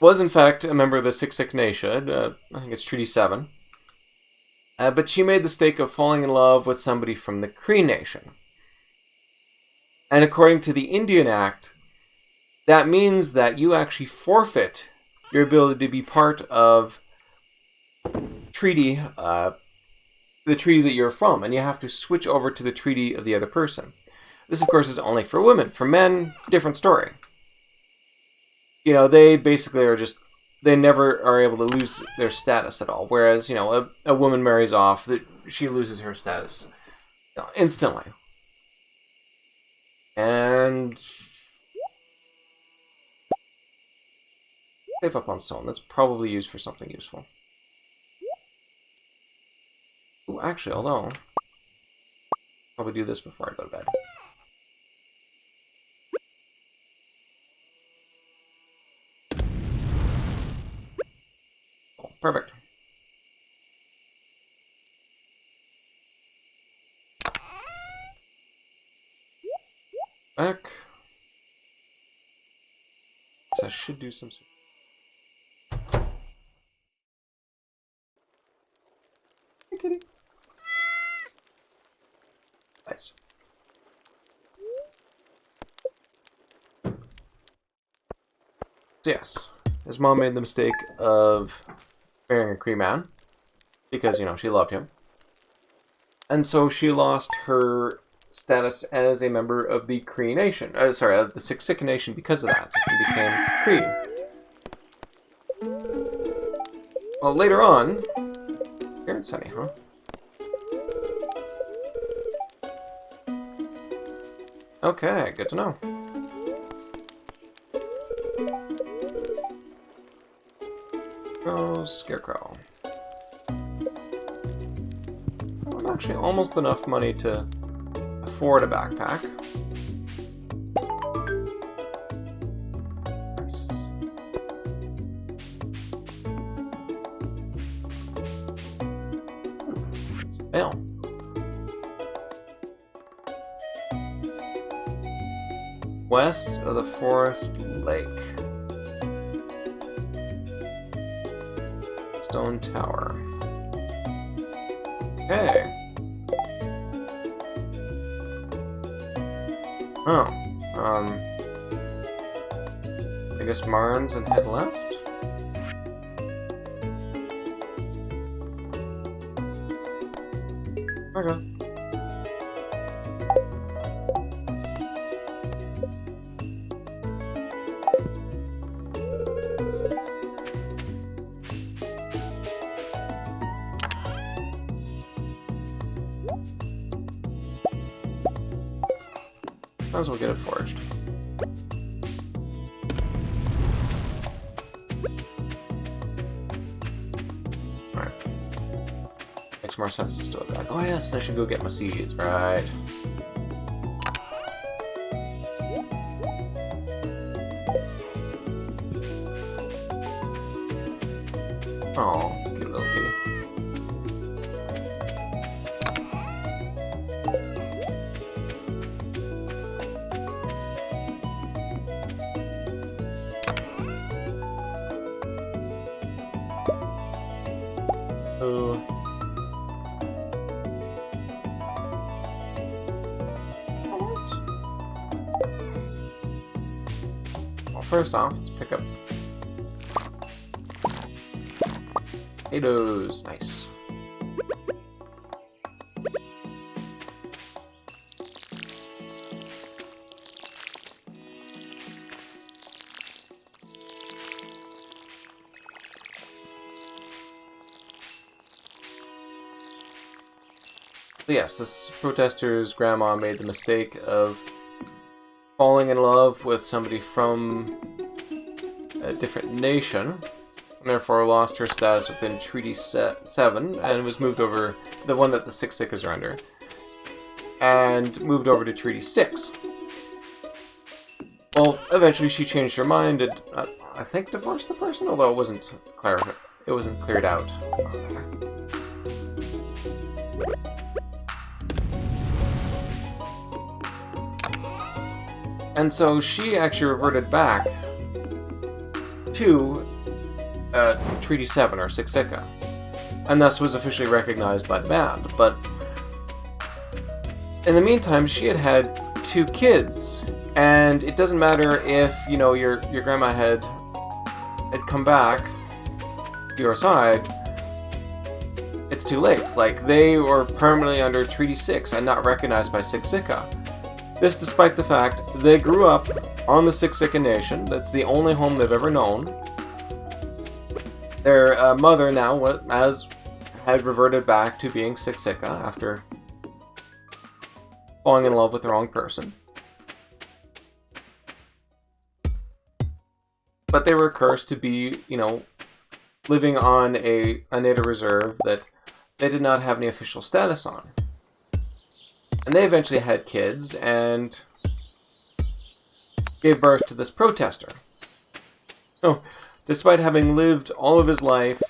Speaker 1: was in fact a member of the Siksik Nation. I think it's Treaty 7. But she made the mistake of falling in love with somebody from the Cree Nation. And according to the Indian Act, that means that you actually forfeit your ability to be part of treaty, the treaty that you're from, and you have to switch over to the treaty of the other person. This, of course, is only for women. For men, different story. You know, they basically are just, they never are able to lose their status at all. Whereas, you know, a woman marries off, she loses her status instantly. And save up on stone. That's probably used for something useful. Ooh, actually, although, probably do this before I go to bed. Oh, perfect. Back. So I should do some... Hey, kitty. Nice. So yes, his mom made the mistake of marrying a Cree man because, you know, she loved him. And so she lost her status as a member of the Cree Nation. Of the Siksika Nation because of that, and became Cree. Well, later on... Here it's sunny, huh? Okay, good to know. Oh, Scarecrow. Well, actually, almost enough money to afford a backpack. Nice. It's mail. West of the Forest Lake. Stone Tower. Okay. Oh. I guess Marnes and head left? Okay. Might as well get it forged. Alright. Makes more sense to store it back. Oh yes, I should go get my seeds, right. Oh, cute little kitty. Well, first off, let's pick up potatoes. Nice. But yes, this protester's grandma made the mistake of falling in love with somebody from a different nation, and therefore lost her status within Treaty 7, and was moved over, the one that the Six Sikas are under, and moved over to Treaty 6. Well, eventually she changed her mind and, I think, divorced the person, although it wasn't cleared out. And so she actually reverted back to Treaty 7, or Six Sika, and thus was officially recognized by the band. But in the meantime, she had had 2 kids, and it doesn't matter if, you know, your grandma had come back to your side, it's too late. Like, they were permanently under Treaty 6 and not recognized by Six Sika. This despite the fact they grew up on the Six Sika Nation. That's the only home they've ever known. Their mother now had reverted back to being Six Sika after falling in love with the wrong person. But they were cursed to be, you know, living on a native reserve that they did not have any official status on. And they eventually had kids and gave birth to this protester. So, despite having lived all of his life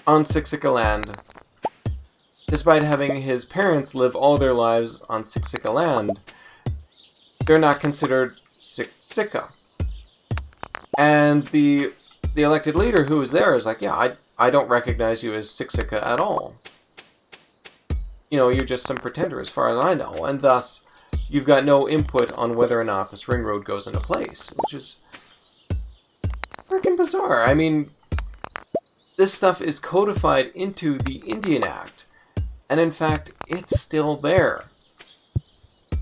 Speaker 1: on Six Sika land, despite having his parents live all their lives on Six Sika land, they're not considered Six Sika. And the elected leader who was there is like, yeah, I don't recognize you as Six Sika at all. You know, you're just some pretender as far as I know, and thus you've got no input on whether or not this ring road goes into place, which is freaking bizarre. I mean, this stuff is codified into the Indian Act, and in fact, it's still there.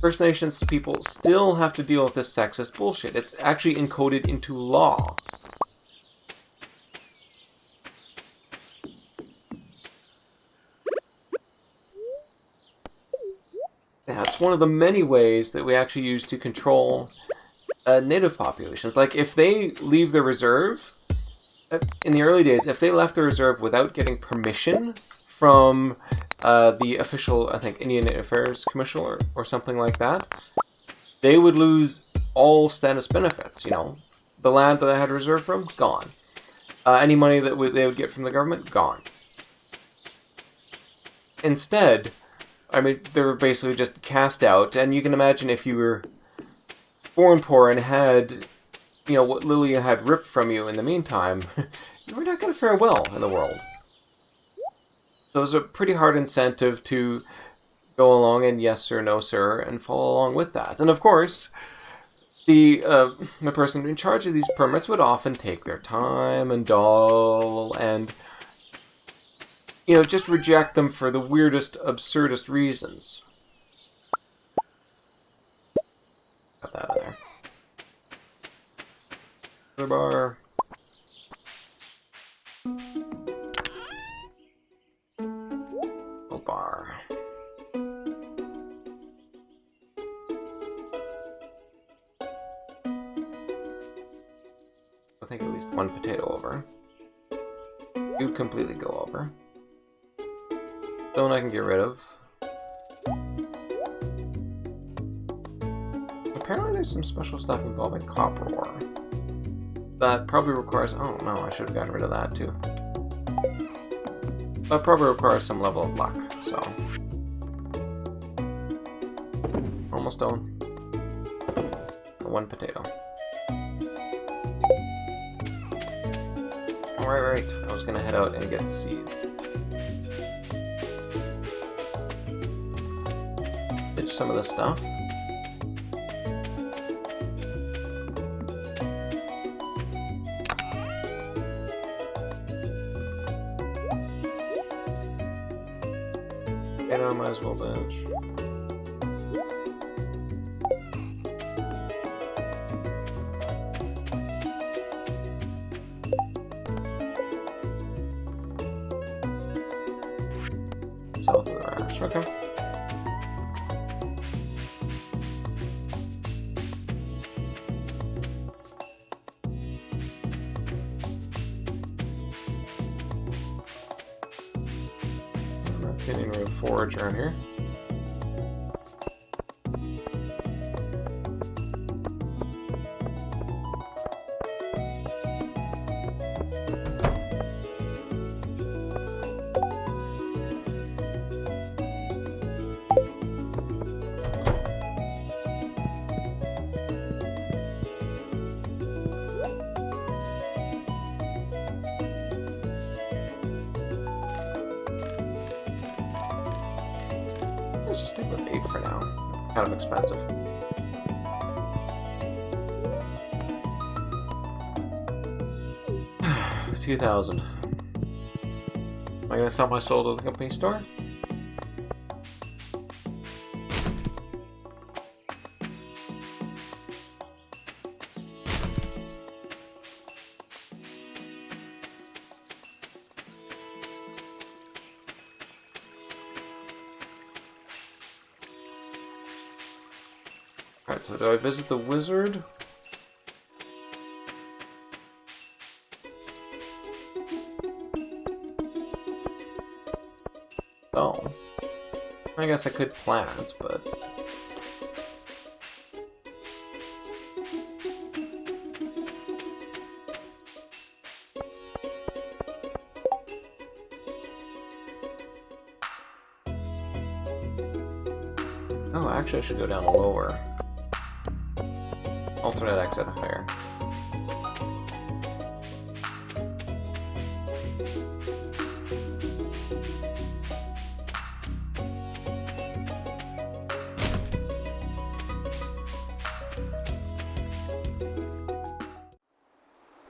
Speaker 1: First Nations people still have to deal with this sexist bullshit. It's actually encoded into law. That's one of the many ways that we actually use to control native populations. Like, if they leave the reserve, in the early days, if they left the reserve without getting permission from the official, I think, Indian Affairs Commissioner or something like that, they would lose all status benefits, you know. The land that they had reserved from, gone. Any money that they would get from the government, gone. Instead, I mean, they were basically just cast out, and you can imagine if you were born poor and had, you know, what Lillian had ripped from you in the meantime, you were not going to fare well in the world. So it was a pretty hard incentive to go along and yes sir, no sir, and follow along with that. And of course, the person in charge of these permits would often take their time and dawdle and, you know, just reject them for the weirdest, absurdest reasons. Got that in there. The bar. Oh, bar. I think at least one potato over. You completely go over. Stone I can get rid of. Apparently there's some special stuff involving copper ore. That probably requires... Oh no, I should have gotten rid of that too. That probably requires some level of luck, so... Almost done. One potato. Right. I was gonna head out and get seeds. Ditch some of this stuff. And I might as well ditch. South of the rash, okay. Tuning room forager in here. Let's just stick with 8 for now. Kind of expensive. $2,000. Am I gonna sell my soul to the company store? Alright, so do I visit the wizard? Oh. I guess I could plant, but... Oh, actually I should go down lower. Alternate exit higher.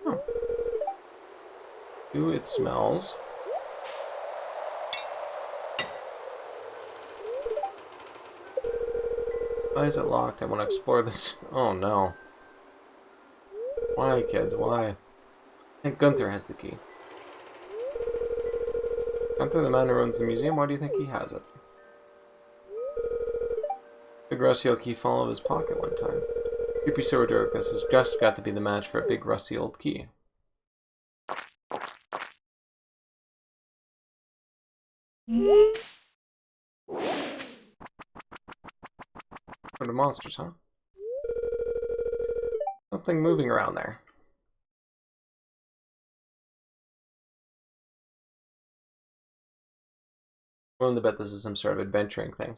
Speaker 1: Oh. Ooh, it smells. Why is it locked? I want to explore this. Oh no. Why, kids? Why? I think Gunther has the key. Gunther, the man who runs the museum, why do you think he has it? Big rusty old key fell out of his pocket one time. Creepy sewer Dorcas has just got to be the match for a big rusty old key. For the monsters, huh? Something moving around there. I'm willing to bet this is some sort of adventuring thing.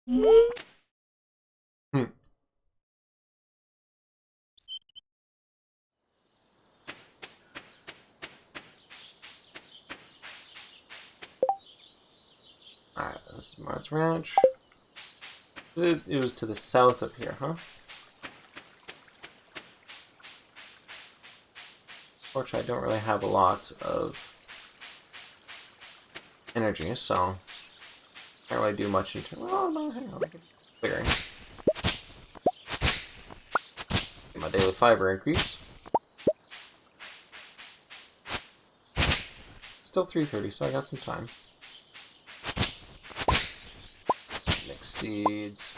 Speaker 1: Hmm. Alright, this is Mart's Ranch. It was to the south of here, huh? Fortunately, I don't really have a lot of energy, so can't really do much into. Oh no, hang on, clearing. Get my daily fiber increase. Still 3:30, so I got some time. Mix seeds.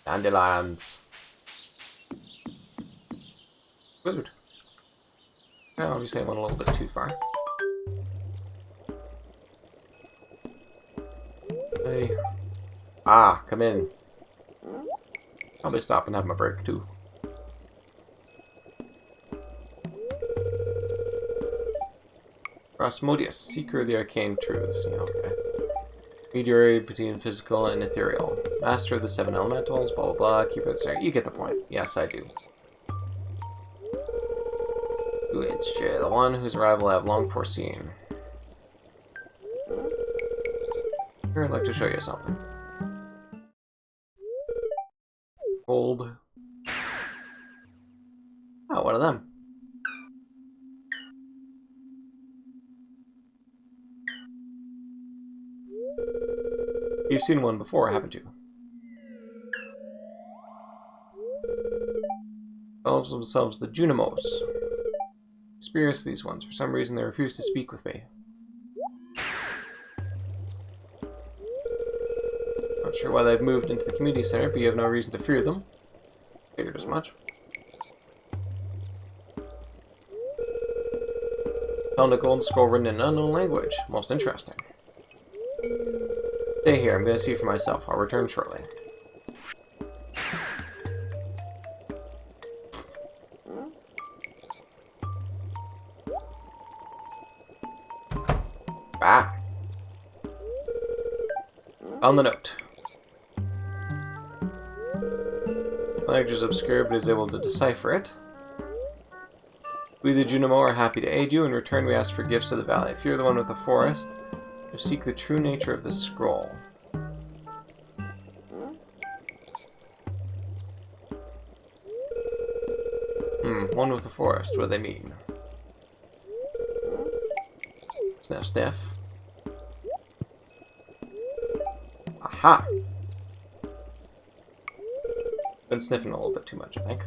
Speaker 1: Dandelions. Food. Well, obviously I went a little bit too far. Hey. Ah, come in. I'll be stopping and have my break too. Osmodius, Seeker of the Arcane Truths. Yeah, okay. Meteoroid between physical and ethereal. Master of the 7 elementals, blah blah blah, keeper of the star. You get the point. Yes, I do. UHJ, the one whose arrival I have long foreseen. Here, I'd like to show you something. Gold. Oh, one of them. You've seen one before, haven't you? Calls themselves the Junimos. Experience these ones. For some reason, they refuse to speak with me. Not sure why they've moved into the community center, but you have no reason to fear them. Figured as much. Found a golden scroll written in an unknown language. Most interesting. Stay here. I'm going to see for myself. I'll return shortly. Ah! On the note. The language is obscure, but is able to decipher it. We, the Junimo, are happy to aid you. In return, we ask for gifts of the valley. If you're the one with the forest, you seek the true nature of this scroll. One with the forest. What do they mean? Sniff, sniff. Aha! Been sniffing a little bit too much, I think.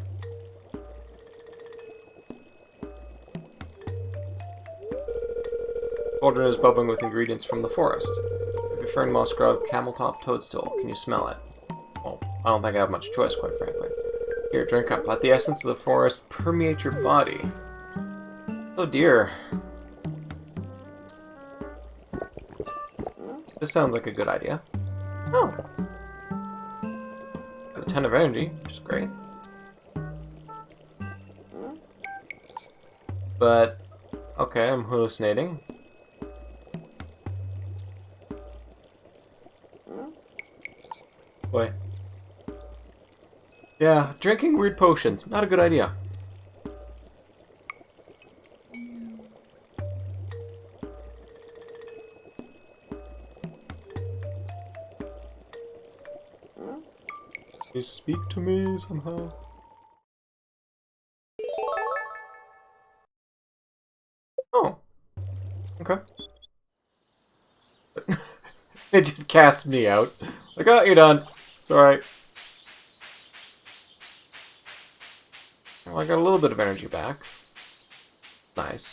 Speaker 1: Cauldron is bubbling with ingredients from the forest. If fern, moss grub, camel top, toadstool. Can you smell it? Well, I don't think I have much choice, quite frankly. Here, drink up. Let the essence of the forest permeate your body. Oh dear. This sounds like a good idea. Oh. Got a ton of energy, which is great. But, okay, I'm hallucinating. Boy. Yeah, drinking weird potions, not a good idea. Please speak to me somehow. Oh. Okay. It just casts me out. Like, oh, you're done. It's alright. Well, I got a little bit of energy back. Nice.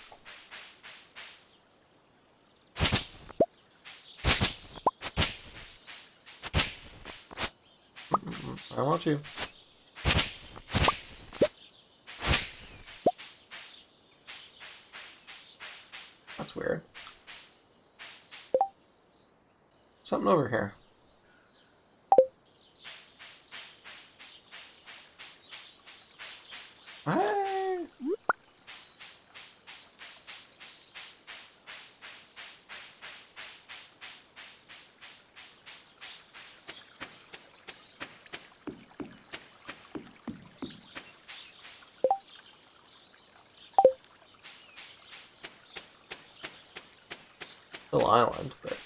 Speaker 1: I want you. That's weird. Something over here. Hey. Still island, but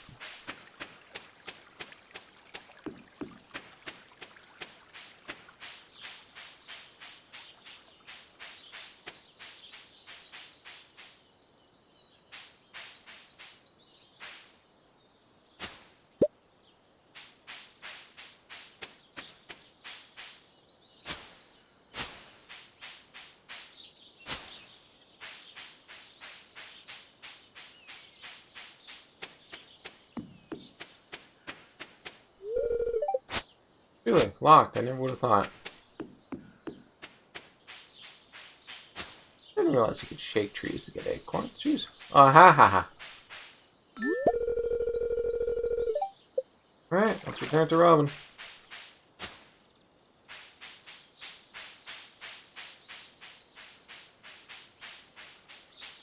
Speaker 1: really locked. I never would have thought. I didn't realize you could shake trees to get acorns. Jeez. Oh, ha ha ha. Alright, let's return to Robin.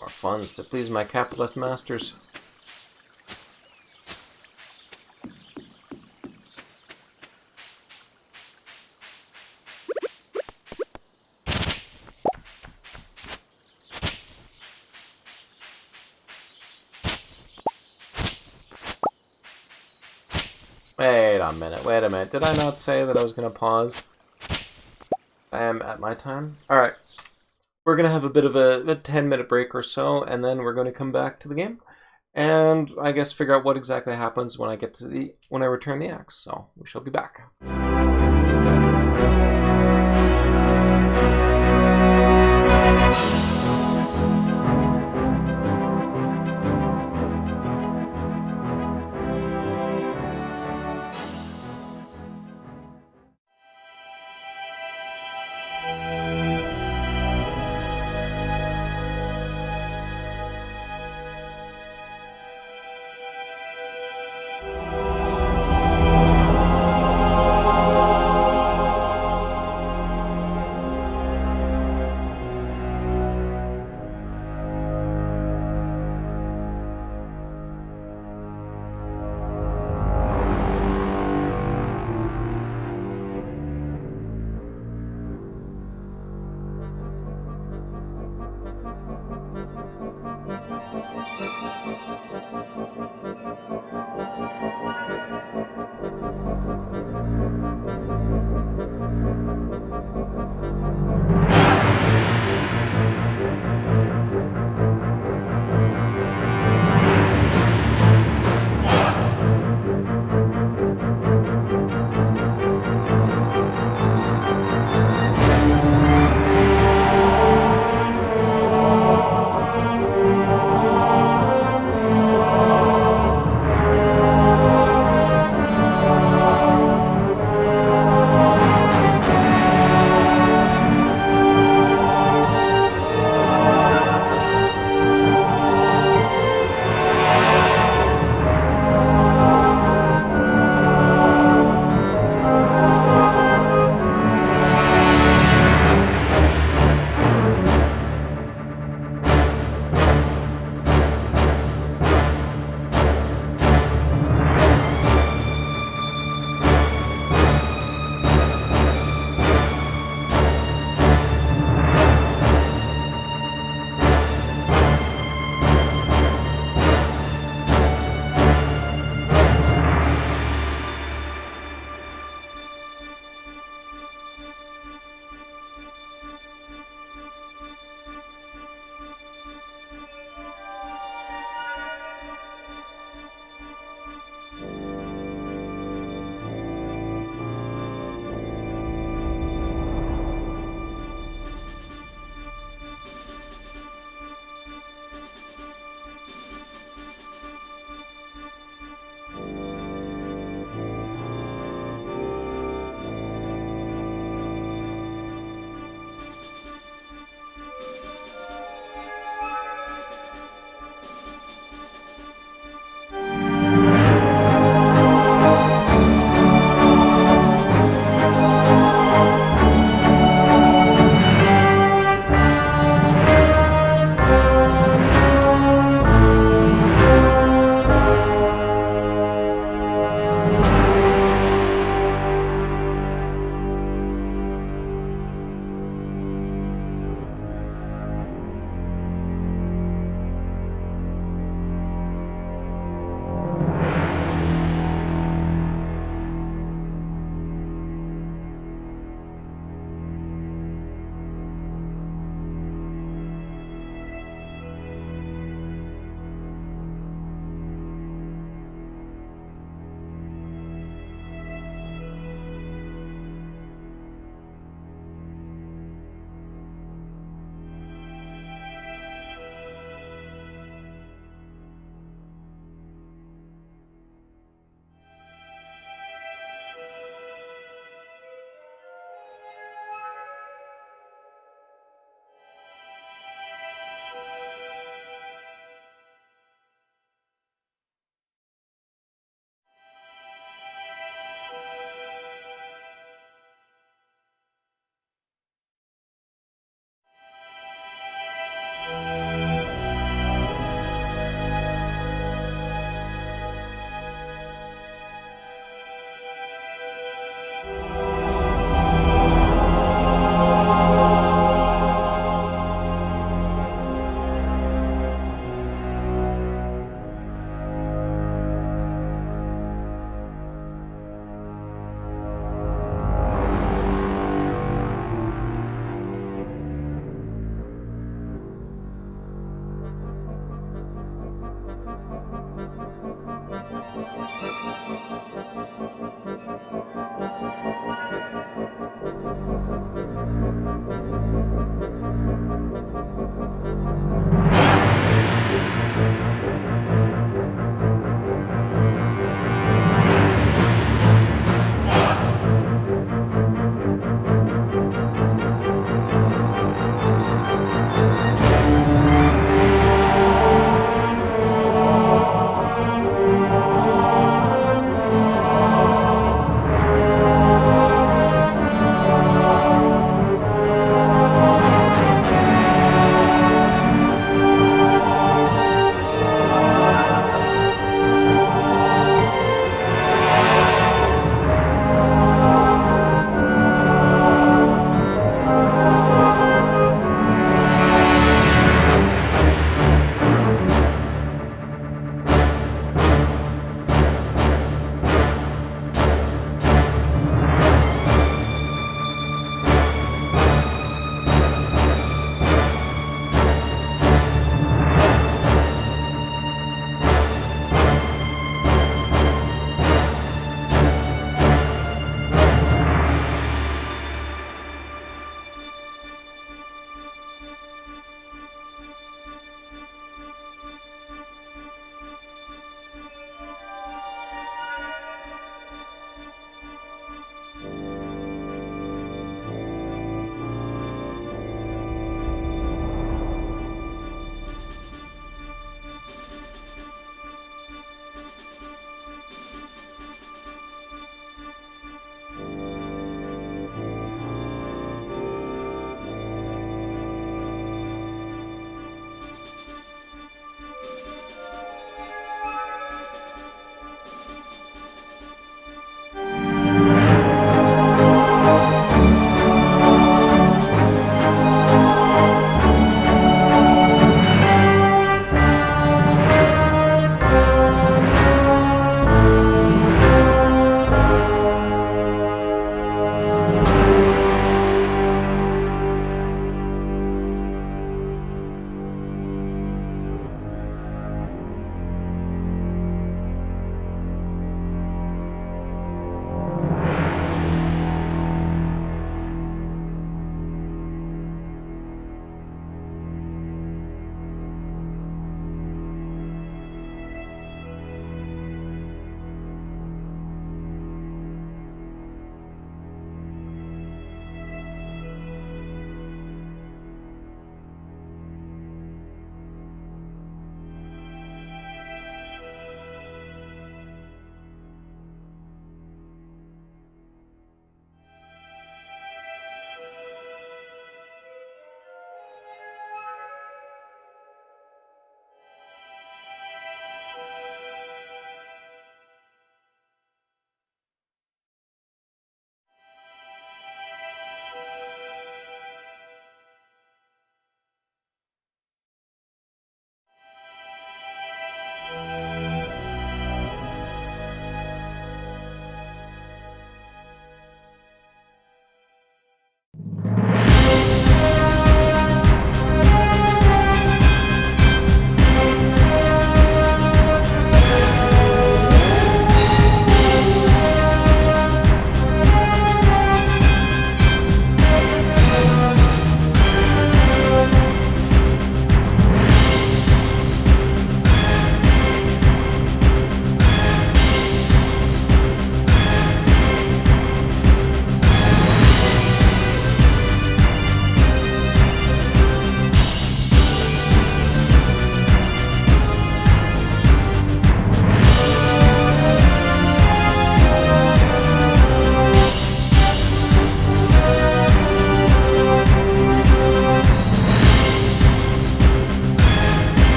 Speaker 1: More funds to please my capitalist masters. Wait a minute. Did I not say that I was going to pause? I am at my time. Alright. We're going to have a bit of a 10-minute break or so, and then we're going to come back to the game. And I guess figure out what exactly happens when I get to when I return the axe. So we shall be back.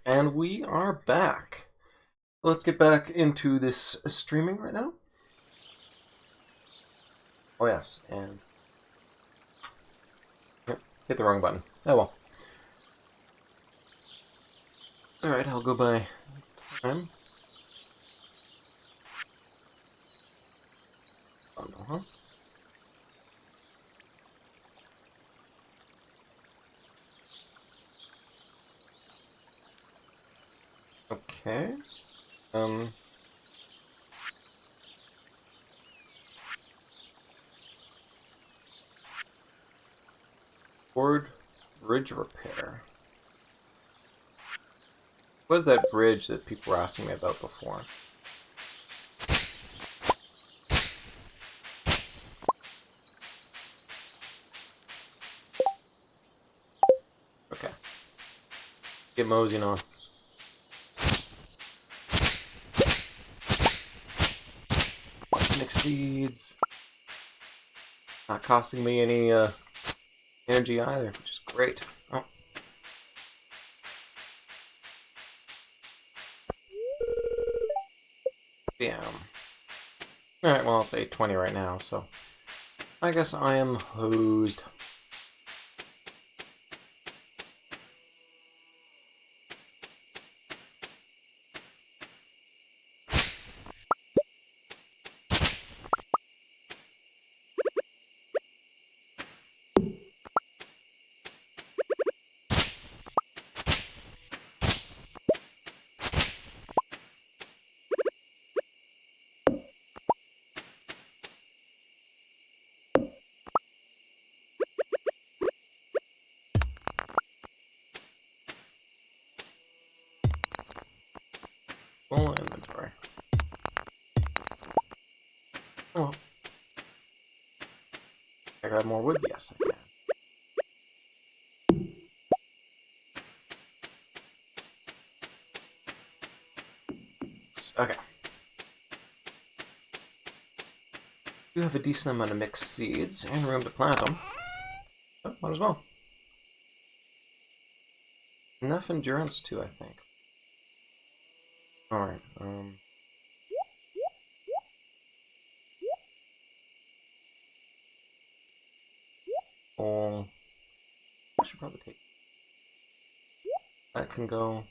Speaker 1: And we are back. Let's get back into this streaming right now. Oh yes, and hit the wrong button. Oh well. It's alright, I'll go by time. Oh no, huh? Okay. Board bridge repair. What was that bridge that people were asking me about before? Okay. Get moseying on. Mixed seeds. Not costing me any energy either, which is great. Oh. Damn. Alright, well, it's 8:20 right now, so I guess I am hosed. Full inventory. Oh. I grab more wood? Yes, I can. Okay. Do have a decent amount of mixed seeds and room to plant them. Oh, might as well. Enough endurance too, I think. Alright, oh, I should probably take that. Can go.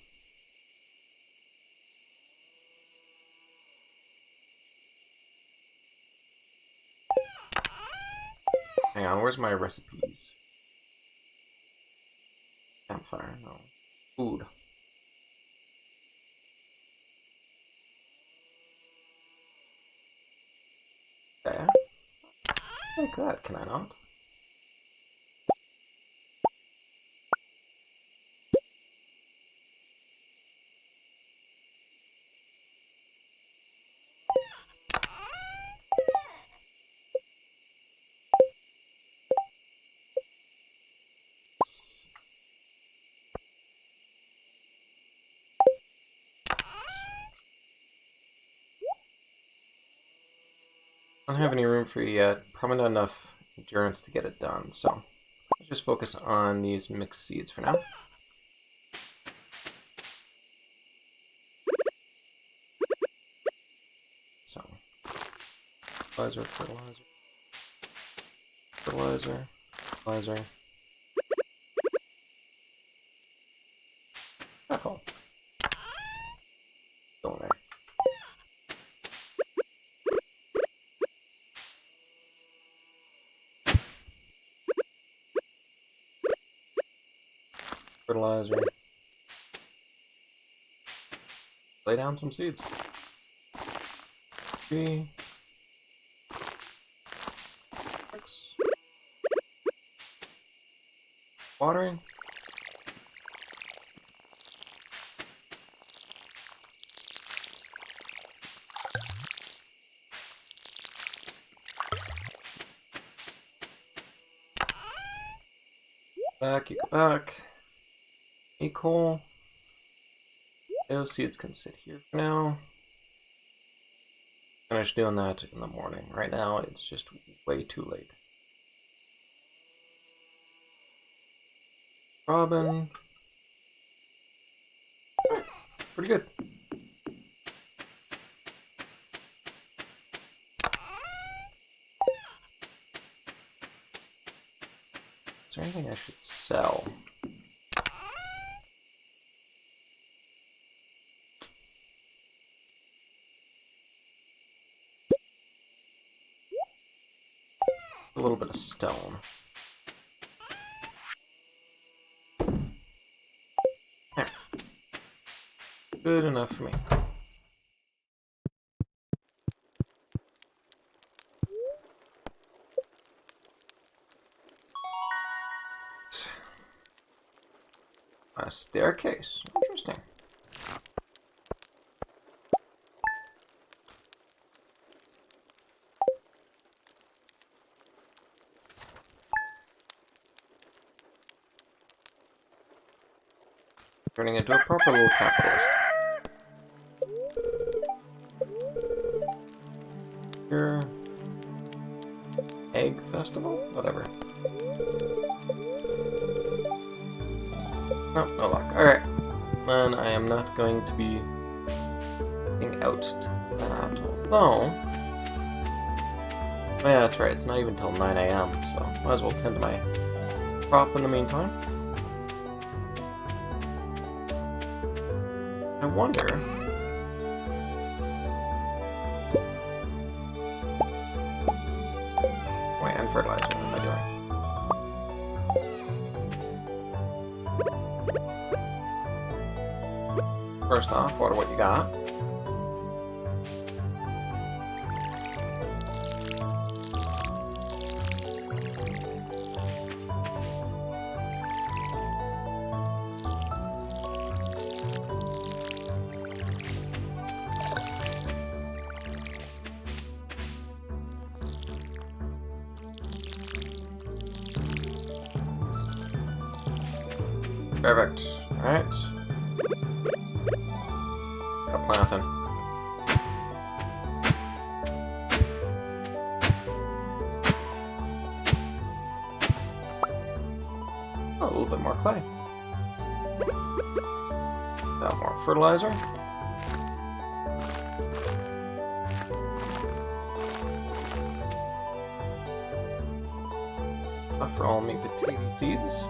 Speaker 1: Hang on, where's my recipes? Campfire, no. Food. Okay. Like that, can I not? I don't have any room for you yet. Probably not enough endurance to get it done, so let's just focus on these mixed seeds for now. So, fertilizer. Fertilizer. Fertilizer. Oh. Go in there. Fertilizer. Lay down some seeds. 3, 6. Watering. Back, you go back. Coal. Those seeds can sit here for now. Finish doing that in the morning. Right now, it's just way too late. Robin. Pretty good. Is there anything I should sell? A little bit of stone. There. Good enough for me. A staircase. Interesting. Turning into a proper little capitalist. Here. Egg festival? Whatever. Oh, no luck. Alright. Then I am not going to be getting out to that. Although... Oh yeah, that's right. It's not even till 9 AM, so might as well tend to my crop in the meantime. I wonder... Wait, and fertilizer. What am I doing? First off, water what you got. Perfect. Alright. Got a planting. Oh, a little bit more clay. Got more fertilizer. Enough for all me potato seeds.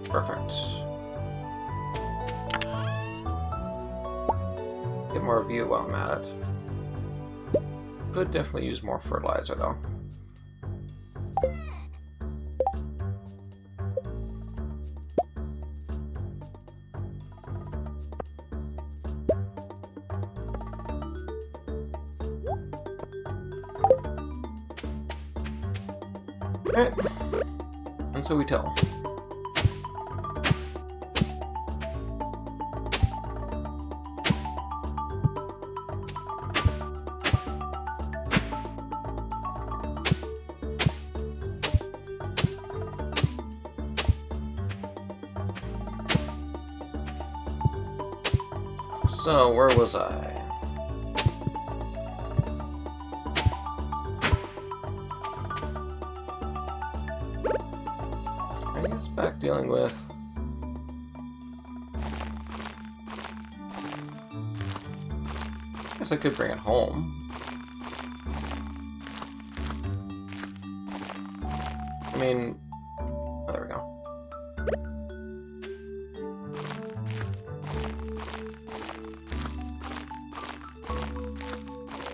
Speaker 1: Perfect. Get more view while I'm at it. Could definitely use more fertilizer though. Alright. And so we tell. So, where was I? I guess back dealing with... I guess I could bring it home. I mean... Oh, there we go.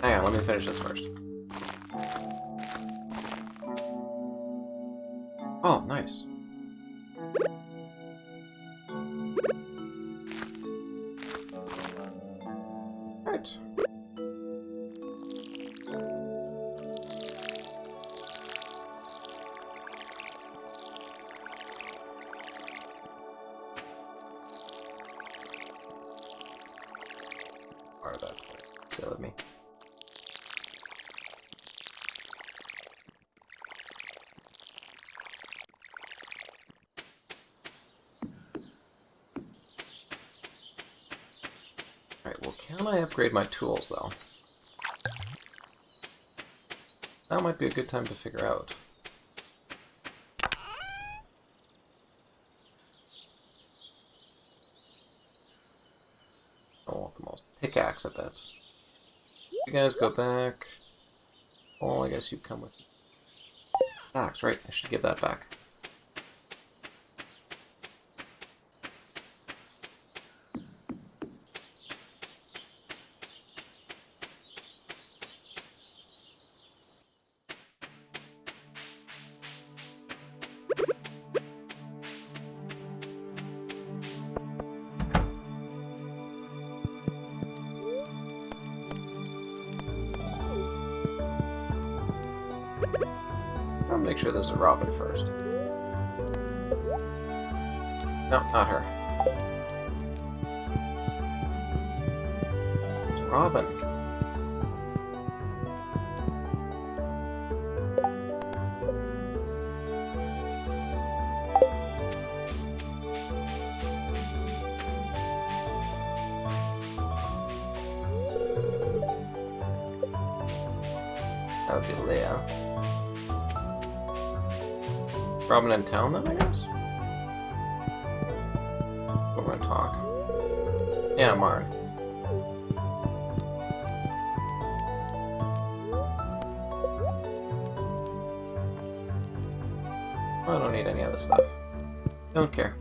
Speaker 1: Hang on, let me finish this first. Oh, nice. Right. Part of that. Silly me. Can I upgrade my tools, though? That might be a good time to figure out. I want the most pickaxe at that. You guys go back. Oh, I guess you come with axe, right? I should give that back. I'll make sure there's a robin first. No, not her. It's Robin. That would be Leah. Robin in town, then, I guess? We're gonna talk. Yeah, Marn. I don't need any other stuff. Don't care.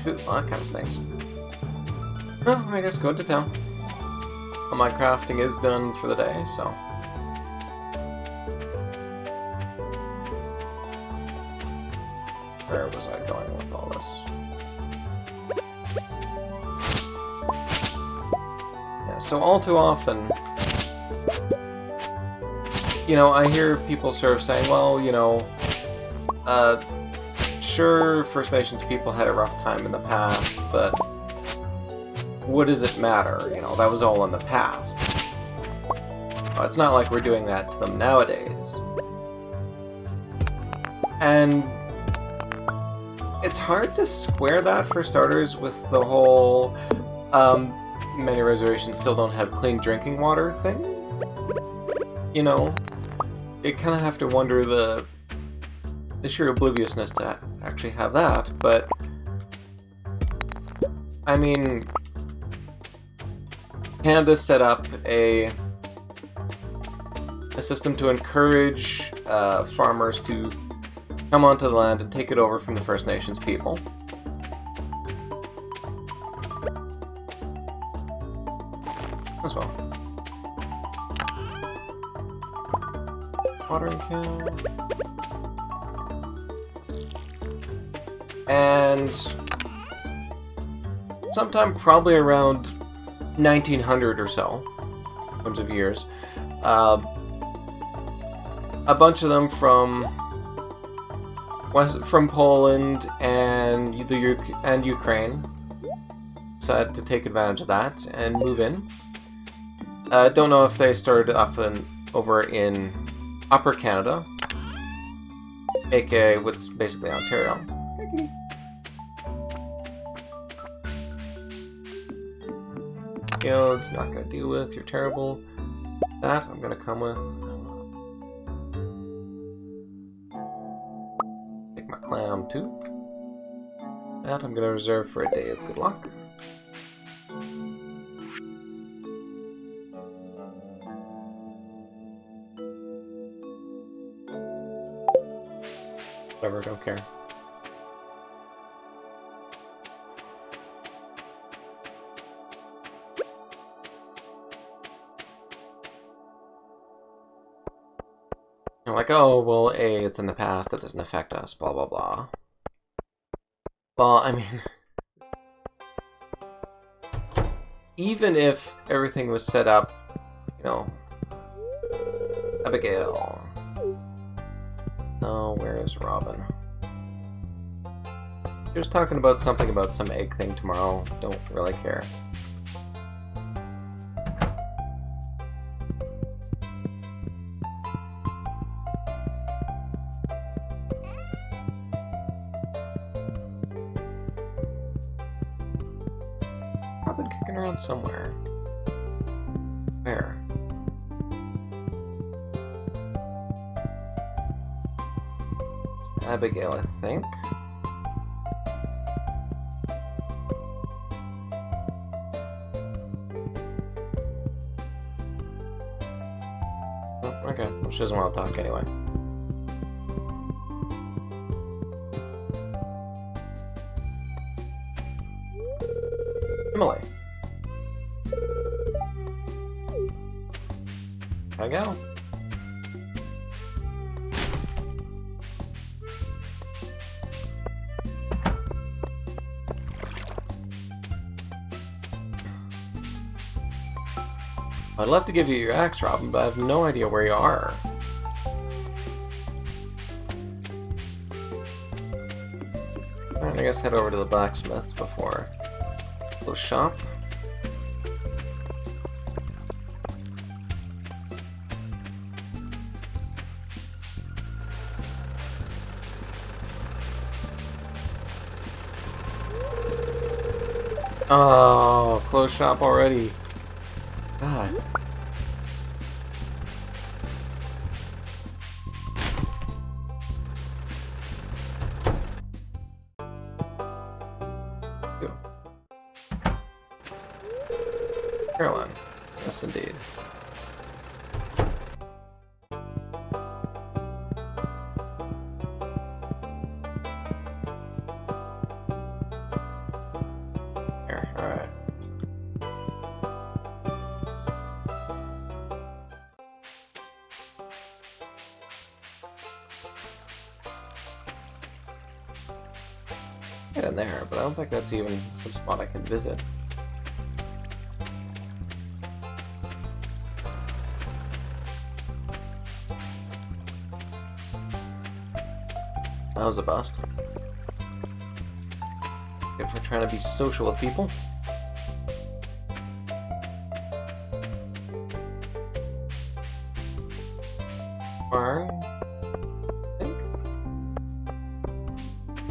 Speaker 1: Shoot, well, that kind of stinks. Well, I guess go to town. Well, my crafting is done for the day, so... Where was I going with all this? Yeah, so all too often... You know, I hear people sort of saying, well, you know... sure, First Nations people had a rough time in the past, but... what does it matter? You know, that was all in the past. Well, it's not like we're doing that to them nowadays. And it's hard to square that, for starters, with the whole many reservations still don't have clean drinking water thing. You know, you kind of have to wonder the sheer obliviousness to actually have that, but I mean, Canada set up a system to encourage farmers to come onto the land and take it over from the First Nations people. As well. Watering can. And sometime probably around 1900 or so, in terms of years, a bunch of them from Poland and Ukraine decided to take advantage of that and move in. Don't know if they started over in Upper Canada, aka what's basically Ontario. It's not gonna deal with. You're terrible. That I'm gonna come with. Take my clam too. That I'm gonna reserve for a day of good luck. Whatever, don't care. You're like, oh, well, A, it's in the past, it doesn't affect us, blah, blah, blah. Well, I mean, even if everything was set up, you know, Abigail. Oh, where is Robin? She was talking about something about some egg thing tomorrow. Don't really care. Robin kicking around somewhere. Where? It's Abigail, I think. Oh, okay, well, she doesn't want to talk anyway. Emily. Can I go? I'd love to give you your axe, Robin, but I have no idea where you are. Alright, I guess head over to the blacksmith's before the shop. Oh, closed shop already. God. Ew. Caroline. Yes, indeed. Here, alright. Get in there, but I don't think that's even some spot I can visit. That was a bust. Good for trying to be social with people. Barn, I think.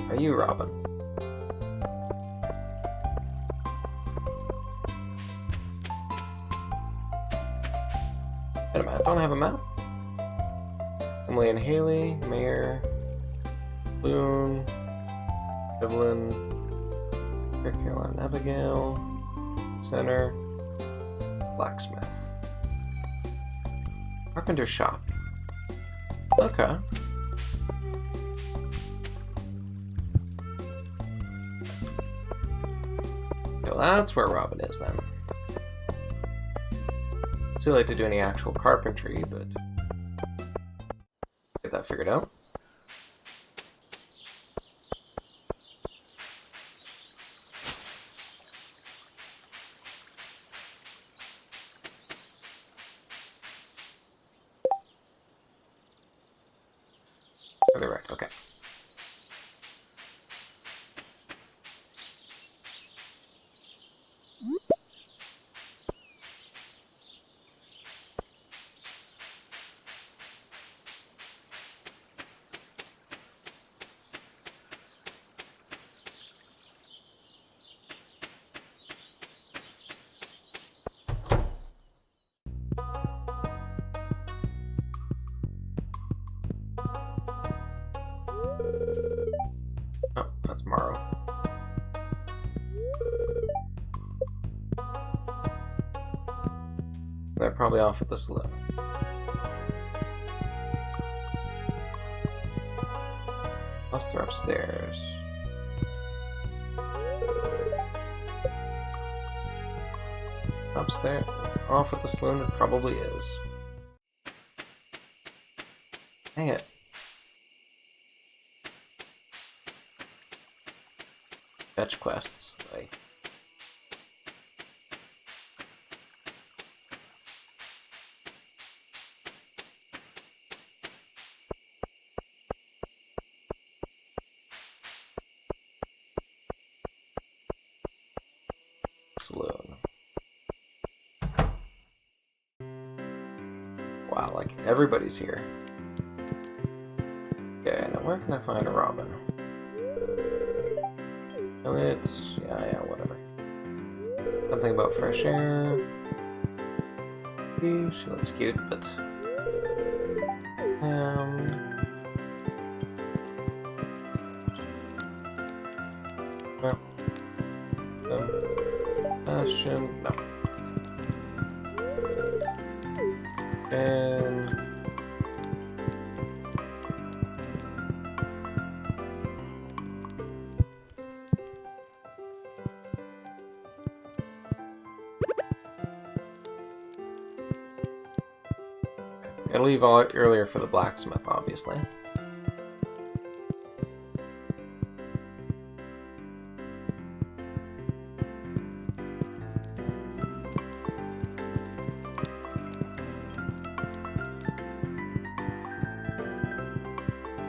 Speaker 1: Are you Robin? Wait a minute, don't I have a map? Emily and Haley, Mayor, Loon, Evelyn, Caroline, Abigail, Center, Blacksmith. Carpenter shop. Okay. Well, that's where Robin is then. I'd still like to do any actual carpentry, but get that figured out. Further right, okay. Oh, that's Morrow. They're probably off at the saloon. Unless they're upstairs. Upstairs? Off at the saloon? It probably is. Dang it. Fetch quests. Like. Saloon. Wow, like everybody's here. Okay, now where can I find a Robin? Oh, it's... yeah, whatever. Something about fresh air. She looks cute, but... well... Fashion... no. And... gotta leave earlier for the blacksmith, obviously.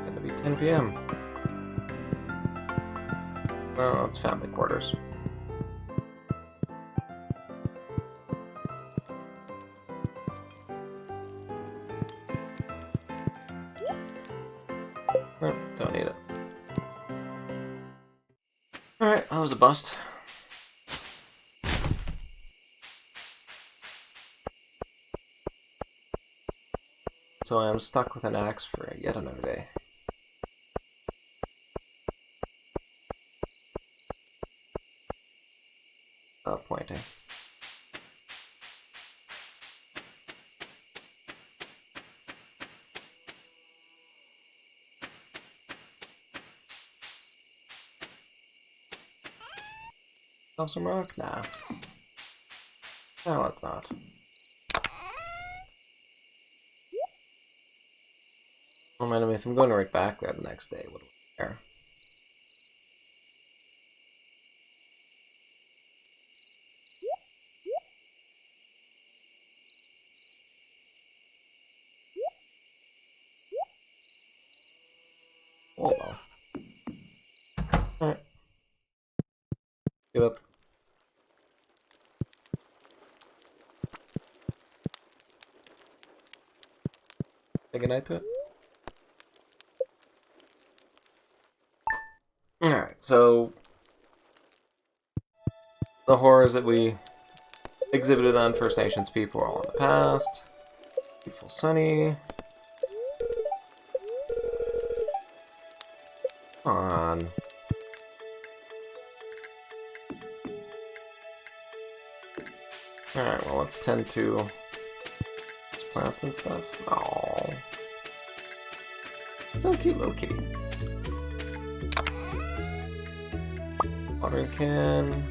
Speaker 1: Gonna be 10 p.m. Well, it's family quarters. Don't need it. Alright, that was a bust. So I am stuck with an axe for yet another day. Pointing. Have some rock? Nah. No, it's not. Oh man, I mean, if I'm going right back there the next day, what do I care? Hold on. Alright. Get up. Say goodnight to it. Alright, so the horrors that we exhibited on First Nations people are all in the past. Beautiful sunny. Come on. Alright, well, let's tend to these plants and stuff. Aww. So cute, little kitty. Watering can.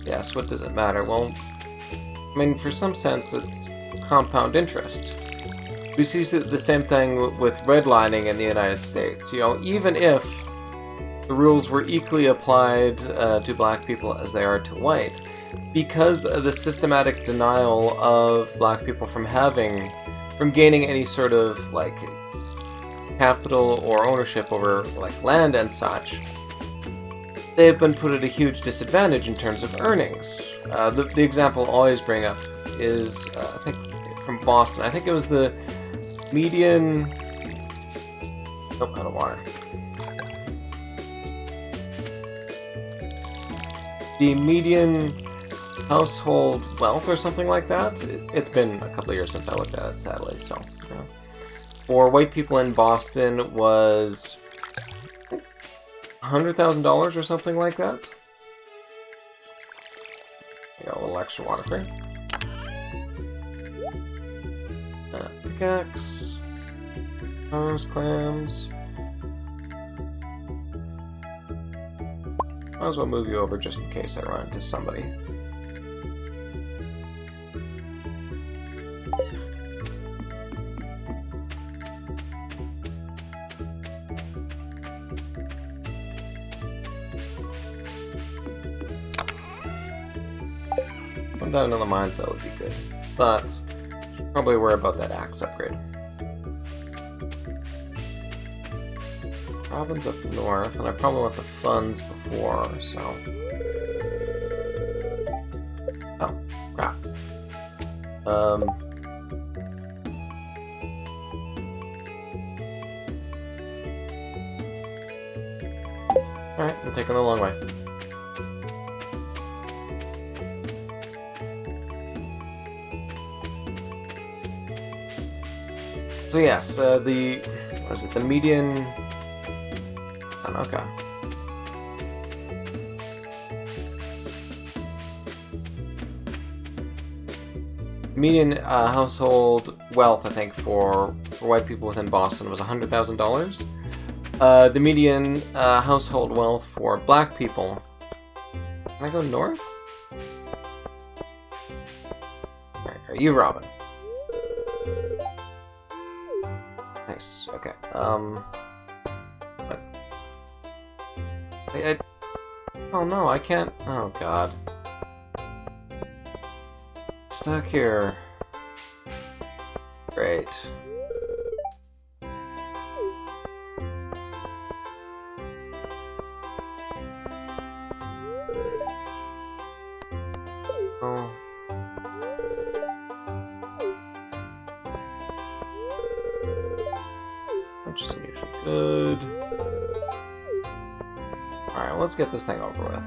Speaker 1: Yes, what does it matter? Well, I mean, for some sense, it's compound interest. We see the same thing with redlining in the United States. You know, even if the rules were equally applied to black people as they are to white, because of the systematic denial of black people from gaining any sort of, like, capital or ownership over, like, land and such, they have been put at a huge disadvantage in terms of earnings. The example I always bring up is, I think, from Boston. I think it was the median Nope, out of water. The median household wealth or something like that. It's been a couple of years since I looked at it, sadly, so yeah. For white people in Boston was $100,000 or something like that. There you go, a little extra water for you. Pickaxe. Stars, clams. Might as well move you over just in case I run into somebody. Come down to the mines, that would be good. But should probably worry about that axe upgrade. Robin's up north, and I probably want the funds before, so... Oh, crap. Alright, I'm taking the long way. So yes, what is it, the median... Oh, okay. Median household wealth, I think, for white people within Boston was $100,000. The median household wealth for black people... Can I go north? Alright, are you Robin? Nice, okay. Oh no, I can't... Oh god. Stuck here. Great. Oh. Which is usually good. Alright, let's get this thing over with.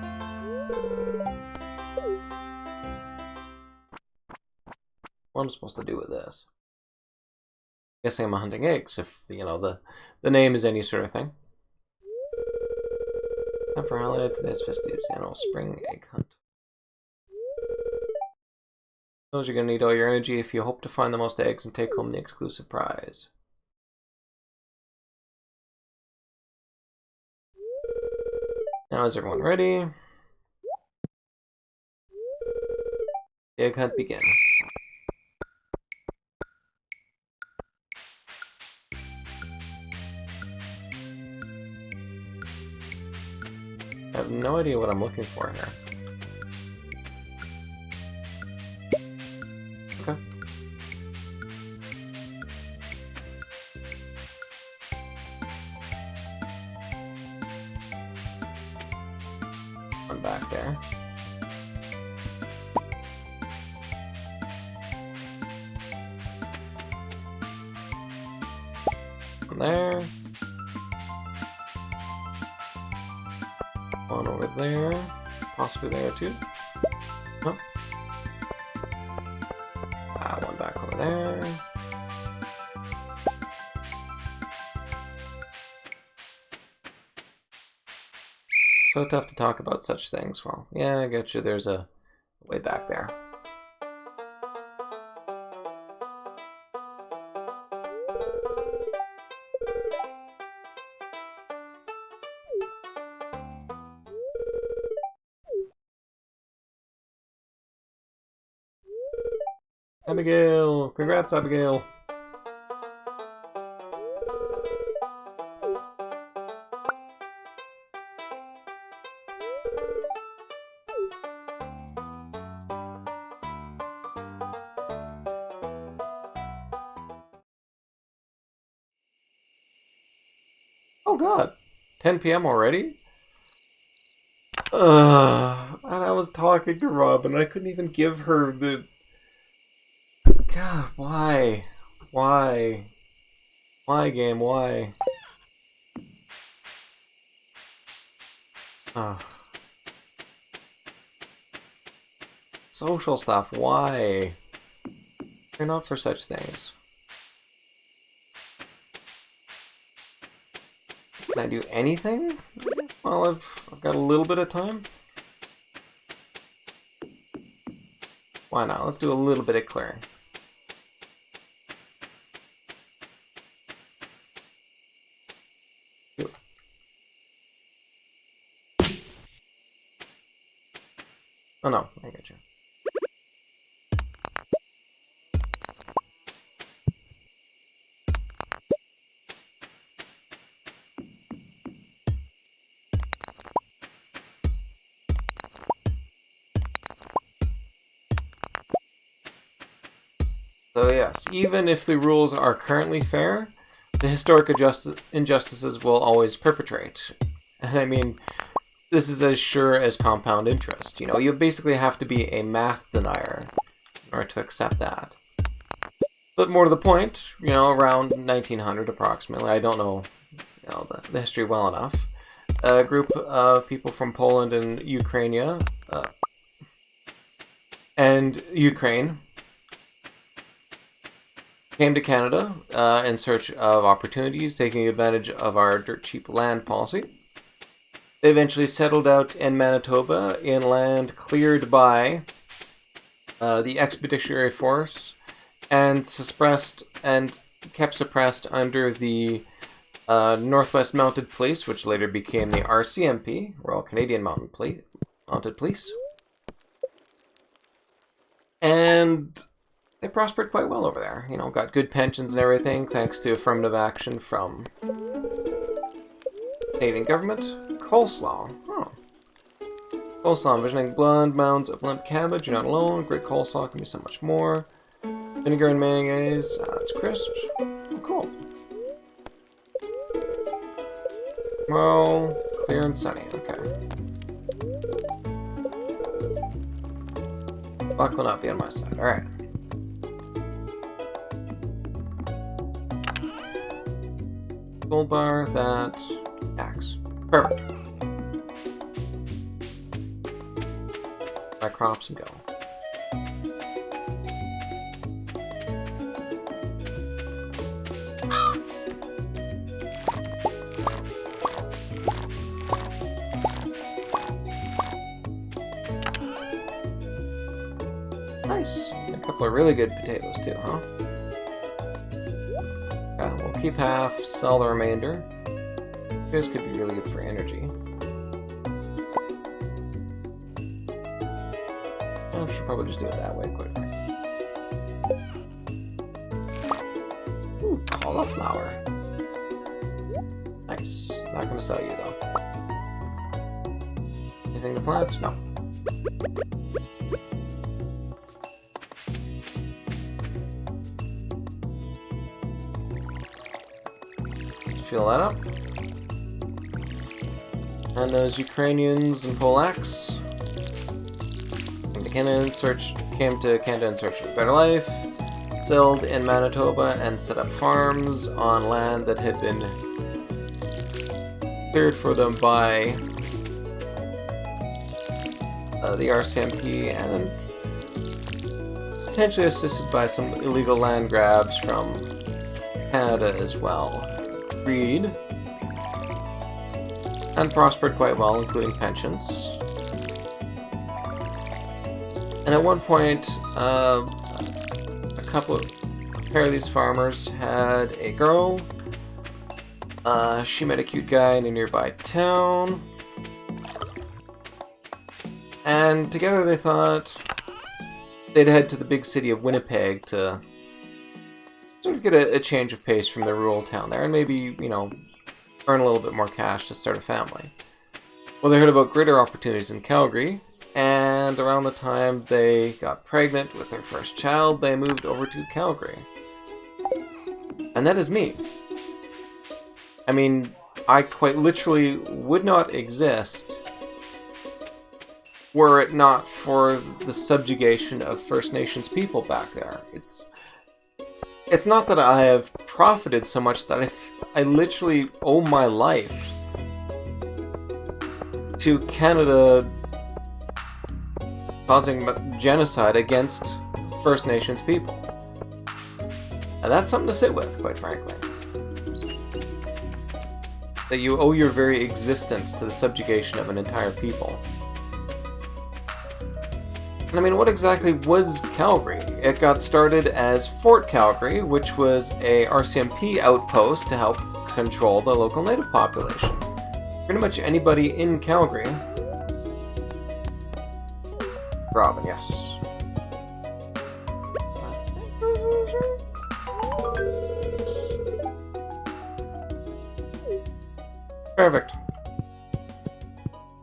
Speaker 1: What am I supposed to do with this? Guessing I'm hunting eggs, if, you know, the name is any sort of thing. Time for highlight today's festivities, annual spring egg hunt. Those you're going to need all your energy if you hope to find the most eggs and take home the exclusive prize. Now is everyone ready? The egg hunt begin. I have no idea what I'm looking for here. Okay. One back there. One there. One over there. Possibly there too. Nope. One back over there. So tough to talk about such things. Well, yeah, I get you. There's a way back there. Abigail! Congrats, Abigail! Oh god! 10 p.m. already? And I was talking to Robin. I couldn't even give her the... God, why? Why? Why, game, why? Ugh. Social stuff, why? You're not for such things. Can I do anything? Well, I've got a little bit of time. Why not? Let's do a little bit of clearing. Oh no, I get you. So yes, even if the rules are currently fair, the historic injustices will always perpetrate. And I mean, this is as sure as compound interest. You know, you basically have to be a math denier in order to accept that. But more to the point, you know, around 1900 approximately, I don't know, you know, the history well enough, a group of people from Poland and Ukraine came to Canada in search of opportunities, taking advantage of our dirt cheap land policy. They eventually settled out in Manitoba in land cleared by the Expeditionary Force and kept suppressed under the Northwest Mounted Police, which later became the RCMP, Royal Canadian Mounted Police. And they prospered quite well over there. You know, got good pensions and everything, thanks to affirmative action from Canadian government. Coleslaw. Oh. Coleslaw, envisioning blonde mounds of limp cabbage. You're not alone. Great coleslaw can be so much more. Vinegar and mayonnaise. That's crisp. Oh, cool. Tomorrow, clear and sunny. Okay. Luck will not be on my side. Alright. Gold bar, that axe. Perfect. Buy crops and go. Nice. A couple of really good potatoes too, huh? We'll keep half, sell the remainder. This could be really good for energy. I should probably just do it that way quicker. Ooh, cauliflower. Nice. Not gonna sell you though. Anything to plant? No. Let's fill that up. And those Ukrainians and Polacks came to Canada in search of a better life, settled in Manitoba, and set up farms on land that had been cleared for them by the RCMP, and potentially assisted by some illegal land grabs from Canada as well. Greed. And prospered quite well, including pensions. And at one point, a pair of these farmers had a girl. She met a cute guy in a nearby town. And together they thought they'd head to the big city of Winnipeg to sort of get a change of pace from the rural town there, and maybe, you know, earn a little bit more cash to start a family. Well, they heard about greater opportunities in Calgary, and around the time they got pregnant with their first child, they moved over to Calgary. And that is me. I mean, I quite literally would not exist were it not for the subjugation of First Nations people back there. It's not that I have profited so much that I literally owe my life to Canada causing genocide against First Nations people. And that's something to sit with, quite frankly. That you owe your very existence to the subjugation of an entire people. And I mean, what exactly was Calgary? It got started as Fort Calgary, which was a RCMP outpost to help control the local native population. Pretty much anybody in Calgary... Robin, yes. Perfect.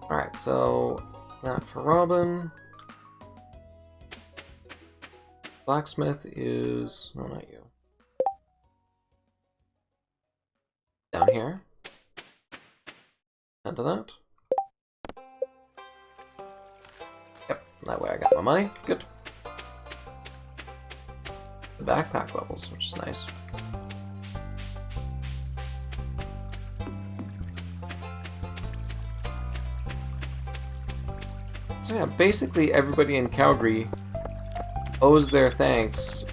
Speaker 1: Alright, so that for Robin. Blacksmith is... no, not you. Down here. Into that. Yep, that way I got my money. Good. The backpack levels, which is nice. So yeah, basically everybody in Calgary owes their thanks.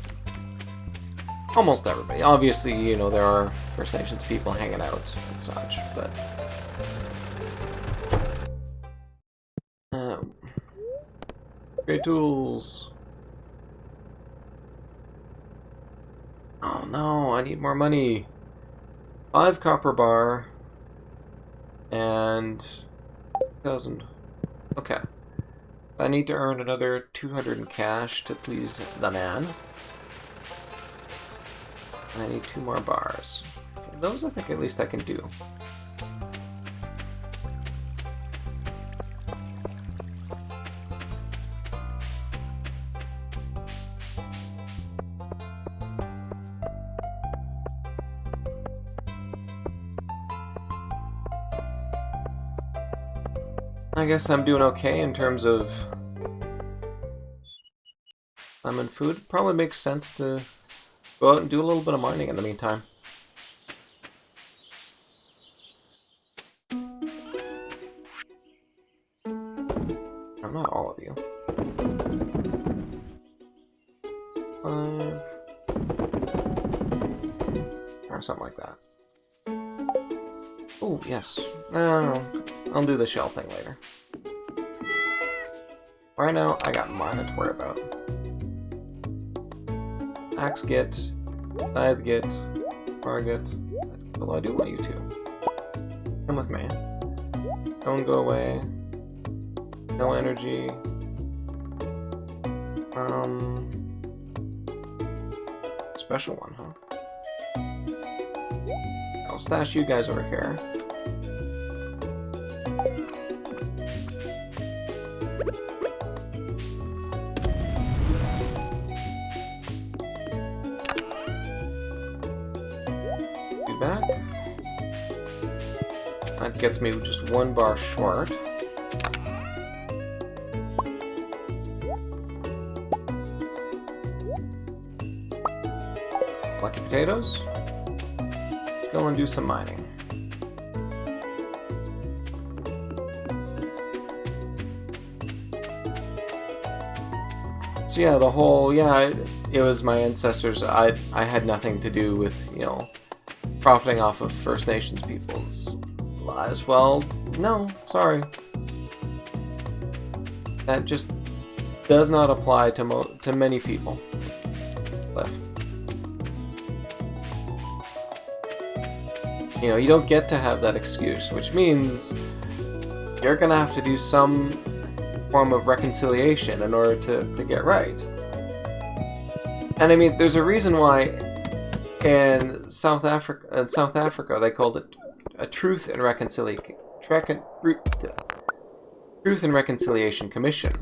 Speaker 1: Almost everybody. Obviously, you know, there are First Nations people hanging out and such, but... great tools. Oh no, I need more money. 5 copper bar. And... 1,000. Okay. I need to earn another 200 in cash to please the man. And I need 2 more bars. Okay, those I think at least I can do. I guess I'm doing okay in terms of time and food. Probably makes sense to go out and do a little bit of mining in the meantime. I'm not all of you. 5. Or something like that. Oh, yes. No, I'll do the shell thing later. Right now, I got mine to worry about. Axe get, scythe get, bar get. Although I do want you to. Come with me. Don't go away. No energy. Special one, huh? I'll stash you guys over here. Be back. That gets me just 1 bar short. Lucky potatoes. Let's go and do some mining. So yeah, the whole, it was my ancestors. I had nothing to do with, you know, profiting off of First Nations people's lives. Well, no, sorry. That just does not apply to many people. Cliff. You know, you don't get to have that excuse, which means you're gonna have to do some form of reconciliation in order to get right. And I mean, there's a reason why in South Africa they called it a Truth and Reconciliation Commission.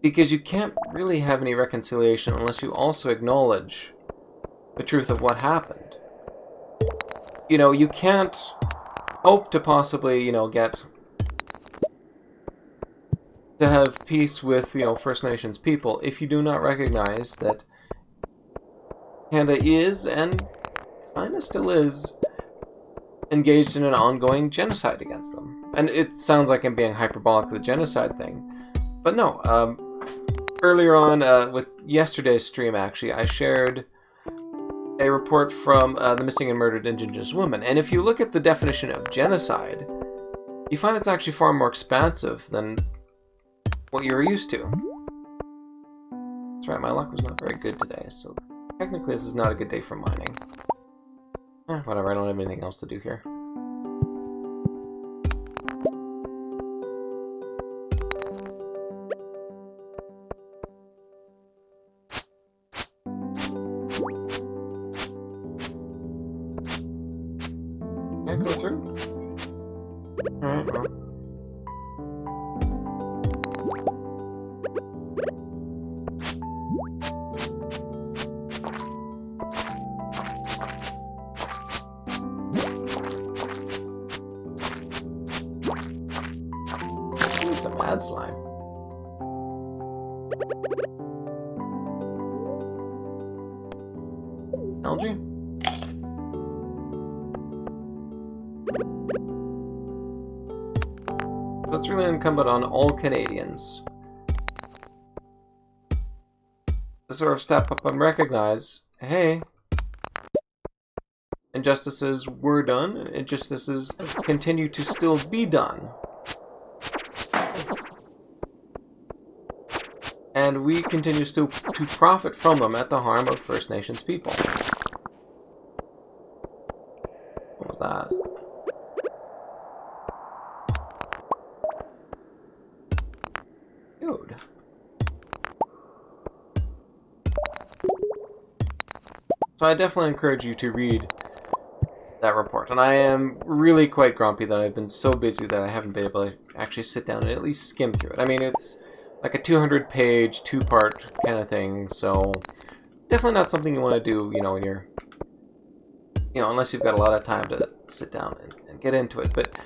Speaker 1: Because you can't really have any reconciliation unless you also acknowledge the truth of what happened. You know, you can't hope to possibly, you know, get to have peace with, you know, First Nations people if you do not recognize that Canada is, and kind of still is, engaged in an ongoing genocide against them. And it sounds like I'm being hyperbolic with the genocide thing, but no. Earlier on, with yesterday's stream, actually, I shared a report from the Missing and Murdered Indigenous Woman, and if you look at the definition of genocide, you find it's actually far more expansive than what you're used to. That's right, my luck was not very good today, so technically this is not a good day for mining. Whatever, I don't have anything else to do here. Can I go through? Alright, well. Ooh, some mad slime. Algae? So it's really incumbent on all Canadians to sort of step up and recognize, hey, injustices were done, and injustices continue to still be done. And we continue still to profit from them at the harm of First Nations people. What was that? Dude. So I definitely encourage you to read that report. And I am really quite grumpy that I've been so busy that I haven't been able to actually sit down and at least skim through it. I mean, it's like a 200-page, two-part kind of thing, so definitely not something you want to do, you know, when you're, you know, unless you've got a lot of time to sit down and get into it. But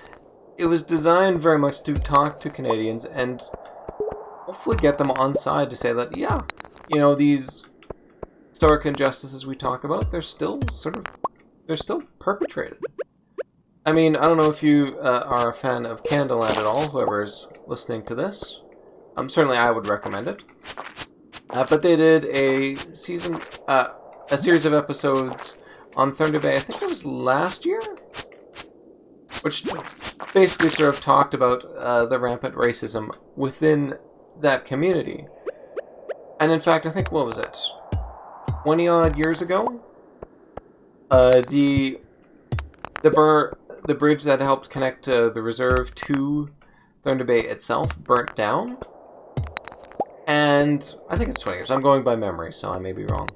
Speaker 1: it was designed very much to talk to Canadians and hopefully get them on side to say that, yeah, you know, these historic injustices we talk about, they're still perpetrated. I mean, I don't know if you are a fan of Candleland at all, whoever's listening to this. Certainly I would recommend it. But they did a series of episodes on Thunder Bay, I think it was last year? Which basically sort of talked about the rampant racism within that community. And in fact, I think, what was it? 20-odd years ago? The bridge that helped connect the reserve to Thunder Bay itself burnt down. And I think it's 20 years. I'm going by memory, so I may be wrong.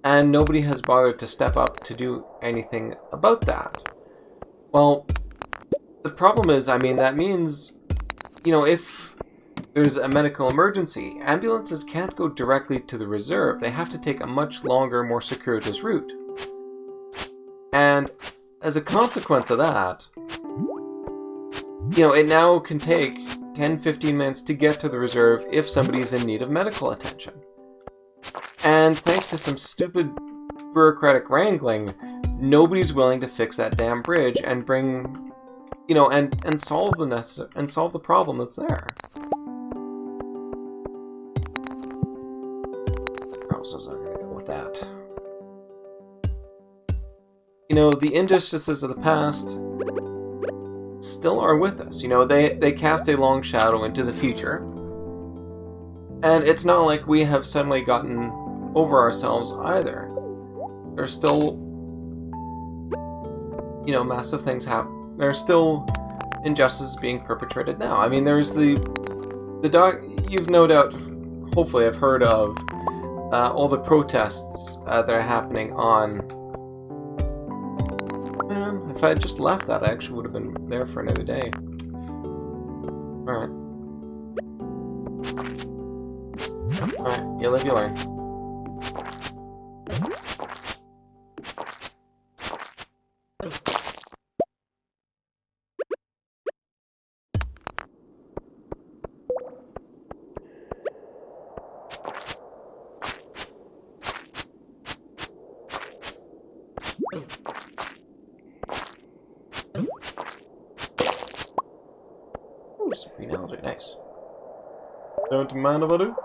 Speaker 1: And nobody has bothered to step up to do anything about that. Well, the problem is, I mean, that means, you know, if there's a medical emergency, ambulances can't go directly to the reserve. They have to take a much longer, more circuitous route. And as a consequence of that, you know, it now can take 10-15 minutes to get to the reserve if somebody's in need of medical attention. And thanks to some stupid bureaucratic wrangling, nobody's willing to fix that damn bridge and bring, you know, and solve the problem that's there. Where else was I going to go with that? You know, the injustices of the past still are with us. You know, they cast a long shadow into the future. And it's not like we have suddenly gotten over ourselves either. There's still, you know, massive things happen. There's still injustices being perpetrated now. I mean, there's the you've no doubt, hopefully have heard of all the protests that are happening on. Man, if I had just left that, I actually would have been there for another day. Alright. Alright, you live, you learn. genealogy, nice. Don't mind if I do.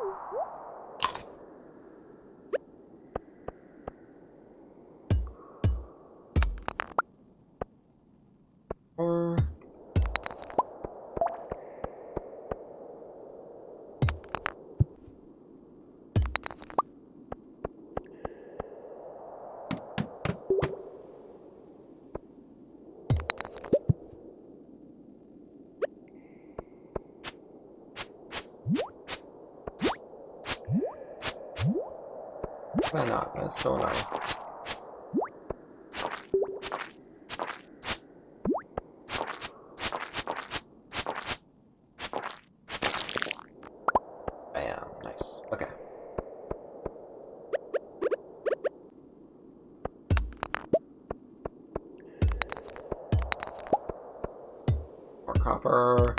Speaker 1: Or... why not? That's so annoying. Bam, nice. Okay. More copper.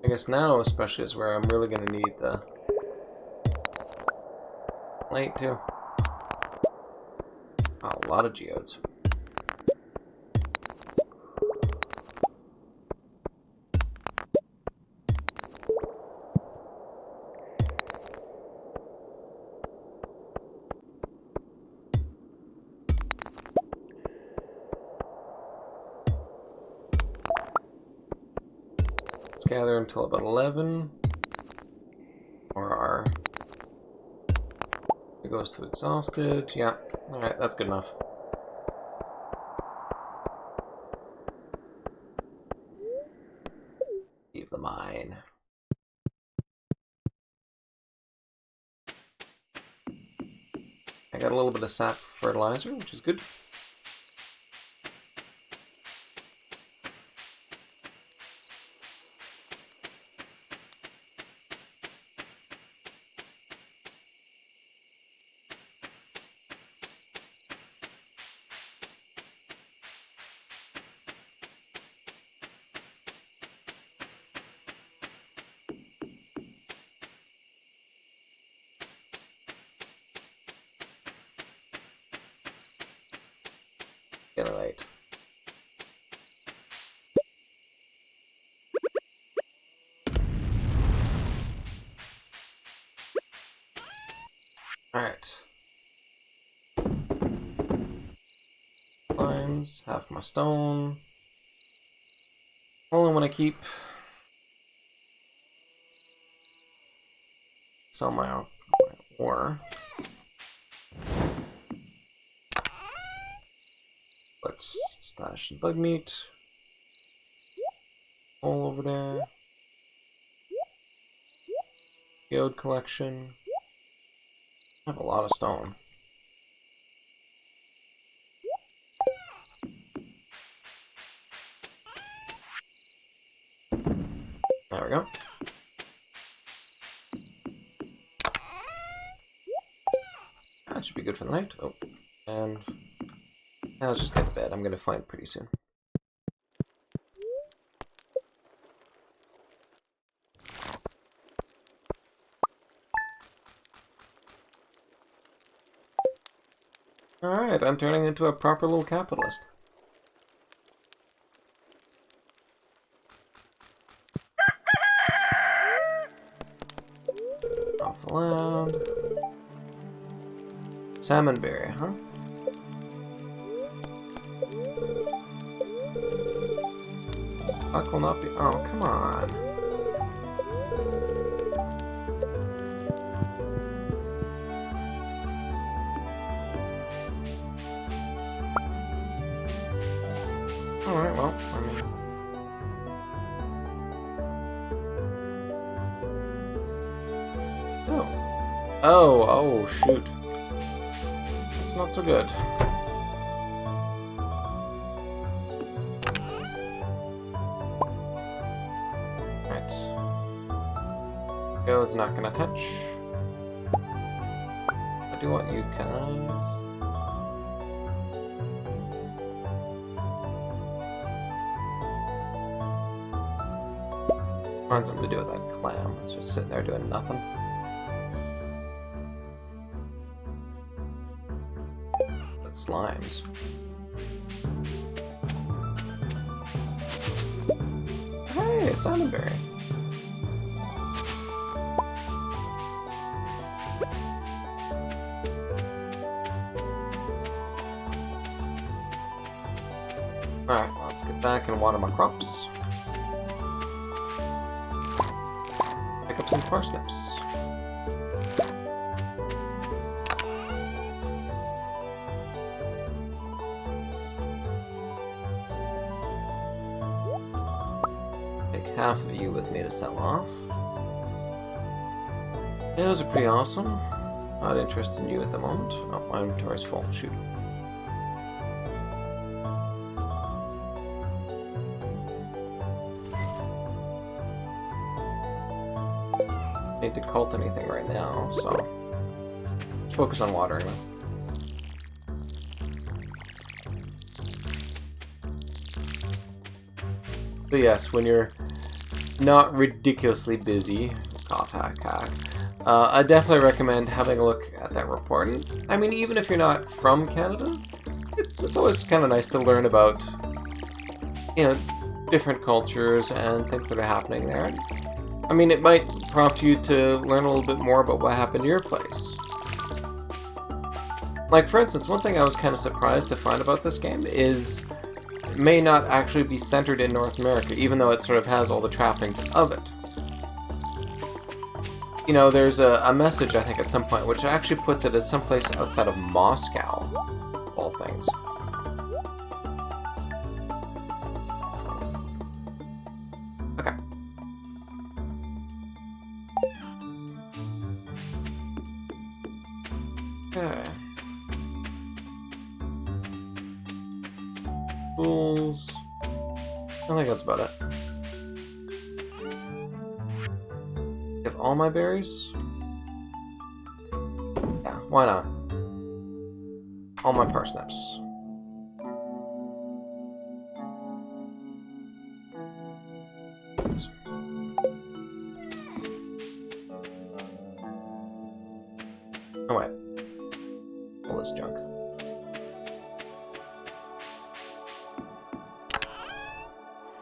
Speaker 1: I guess now, especially, is where I'm really going to need the light too. Oh, a lot of geodes. Let's gather until about 11. Or our... It goes to exhausted. Yeah. Alright, that's good enough. Leave the mine. I got a little bit of sap fertilizer, which is good. Get it right. Alright. Lines, half my stone. All I want to keep. Sell my ore. Let's stash the bug meat. All over there. Geode collection. I have a lot of stone. There we go. That should be good for the night. Oh, and now let's just get to bed. I'm gonna find pretty soon. Alright, I'm turning into a proper little capitalist. Off the land. Salmonberry, huh? Buck will not be... Oh, come on. Alright, well, I mean... Oh. Oh, shoot. not so good. Right. Guild's not gonna touch. I do want you guys. Find something to do with that clam. It's just sitting there doing nothing. The slimes. Hey, salmonberry. Alright, let's get back and water my crops. Pick up some parsnips. Take half of you with me to sell off. Those are pretty awesome. Not interested in you at the moment. Oh, my inventory's full. Shoot. Need to cult anything right now, so let's focus on watering them. But yes, when you're not ridiculously busy, cough hack hack, I definitely recommend having a look at that report. And, I mean, even if you're not from Canada, it's always kind of nice to learn about, you know, different cultures and things that are happening there. I mean, it might prompt you to learn a little bit more about what happened to your place. Like, for instance, one thing I was kind of surprised to find about this game is it may not actually be centered in North America, even though it sort of has all the trappings of it. You know, there's a message, I think, at some point, which actually puts it as someplace outside of Moscow, of all things. Okay. Okay. Tools. I think that's about it. Get all my berries? Yeah, why not? All my parsnips. Oh wait. All this junk.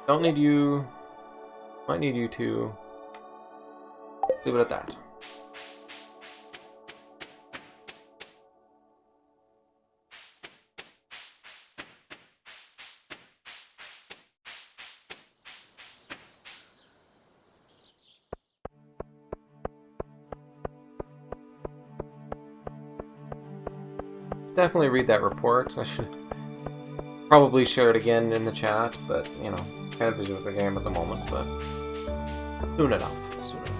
Speaker 1: Don't need you. Might need you to leave it at that. Definitely read that report. I should probably share it again in the chat, but you know, kind of busy with the game at the moment, but soon enough. Soon enough.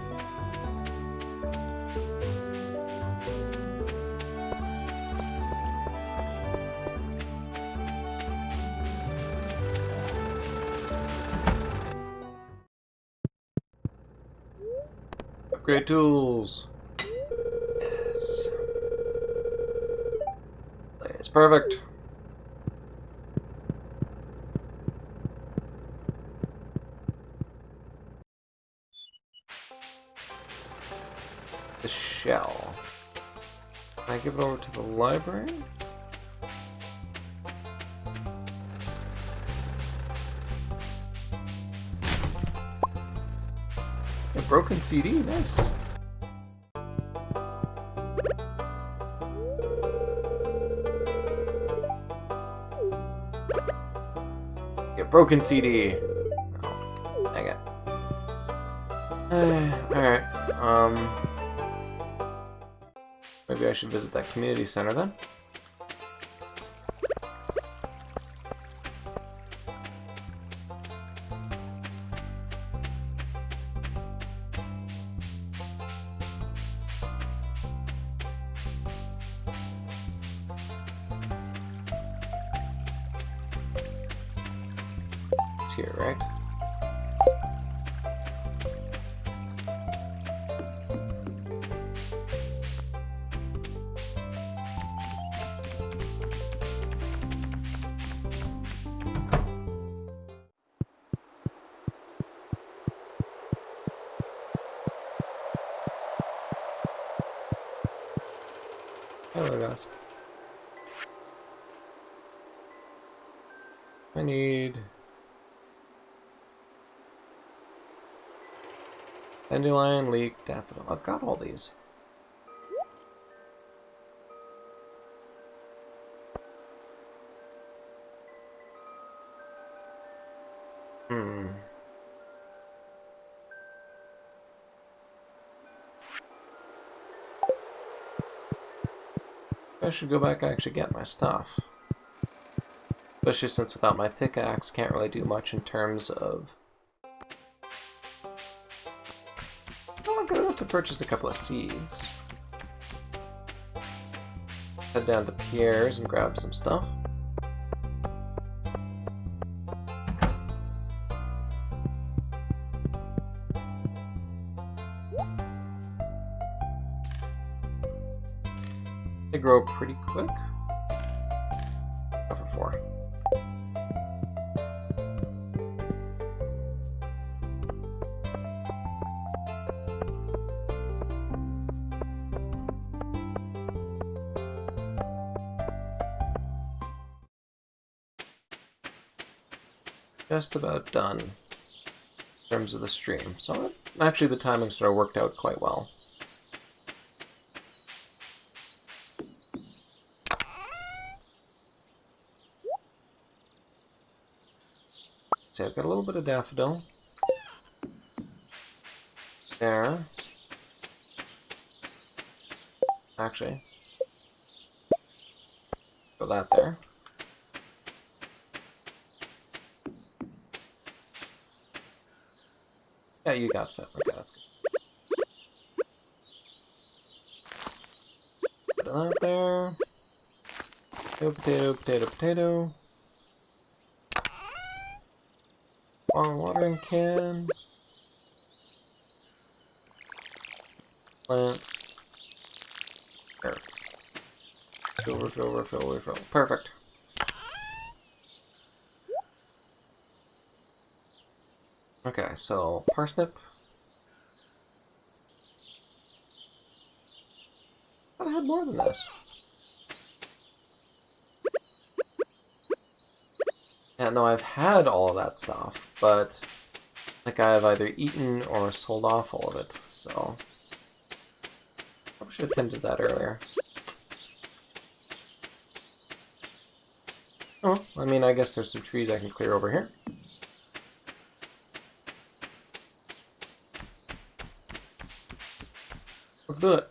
Speaker 1: Upgrade tools. Yes. It's perfect. The shell. Can I give it over to the library? A broken CD, nice. Broken CD. Oh, dang it. Alright. Maybe I should visit that community center then. here, right? Hello, guys. I need dandelion, leek, daffodil. I've got all these. I should go back and actually get my stuff. Especially since without my pickaxe, can't really do much in terms of... Well, I'm good enough to purchase a couple of seeds. Head down to Pierre's and grab some stuff. They grow pretty quick. Go for 4. Just about done in terms of the stream. So actually the timing sort of worked out quite well. See, I've got a little bit of daffodil. There. Actually. Put that there. Yeah, you got that. Okay, that's good. Put that there. Potato, potato, potato, potato. Watering can. Plant. There. Refill, refill, refill. Perfect. Okay, so parsnip. I thought I had more than this. Yeah, no, I've had all of that stuff, but like I've either eaten or sold off all of it, so probably should have tended that earlier. Oh, I mean, I guess there's some trees I can clear over here. Let's do it.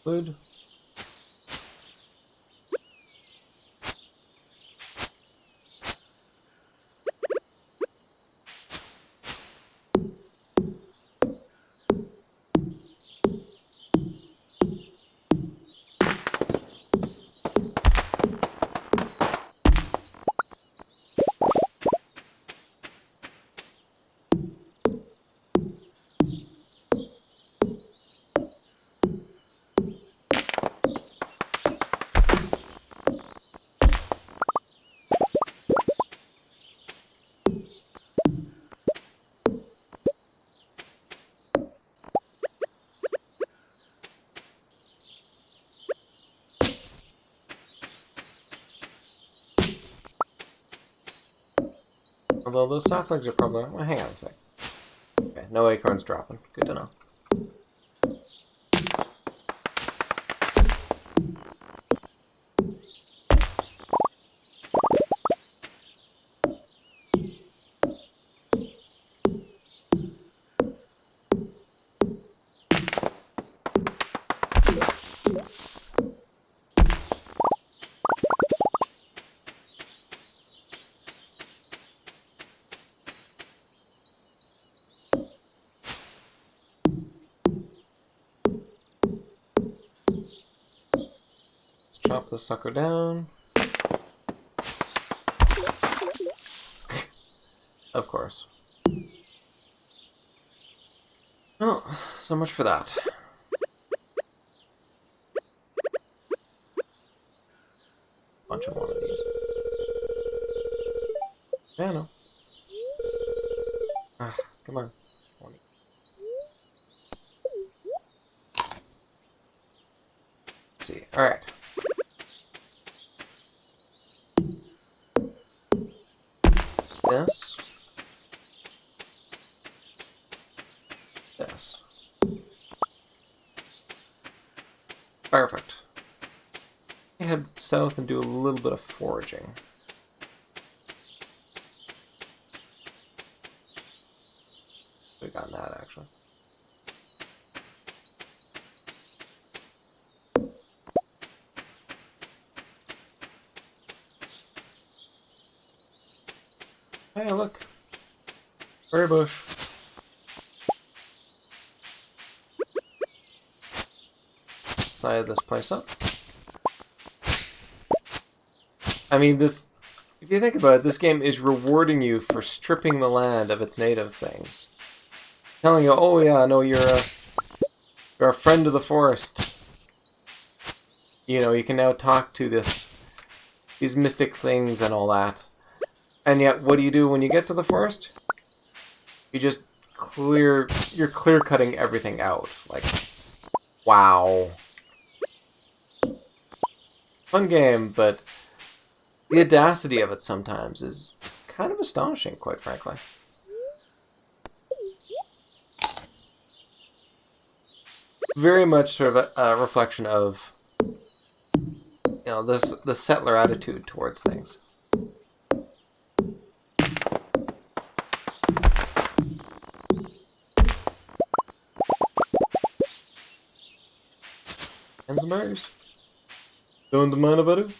Speaker 1: Food. Although those saplings are probably... Well, hang on a sec. Okay, no acorns dropping. Good to know. chop this sucker down. Of course. Oh, so much for that. Bunch of one of these. Yeah, no. Ah, come on. Let's see. Alright. This. This. Perfect. Head south and do a little bit of foraging. We got that actually. Hey, look. Berry bush. Side this place up. I mean, this... If you think about it, this game is rewarding you for stripping the land of its native things. Telling you, oh yeah, no, you're a friend of the forest. You know, you can now talk to these mystic things and all that. And yet, what do you do when you get to the forest? You just you're clear cutting everything out. Like, wow. Fun game, but the audacity of it sometimes is kind of astonishing, quite frankly. Very much sort of a reflection of, you know, the settler attitude towards things. And some berries. Don't mind about it.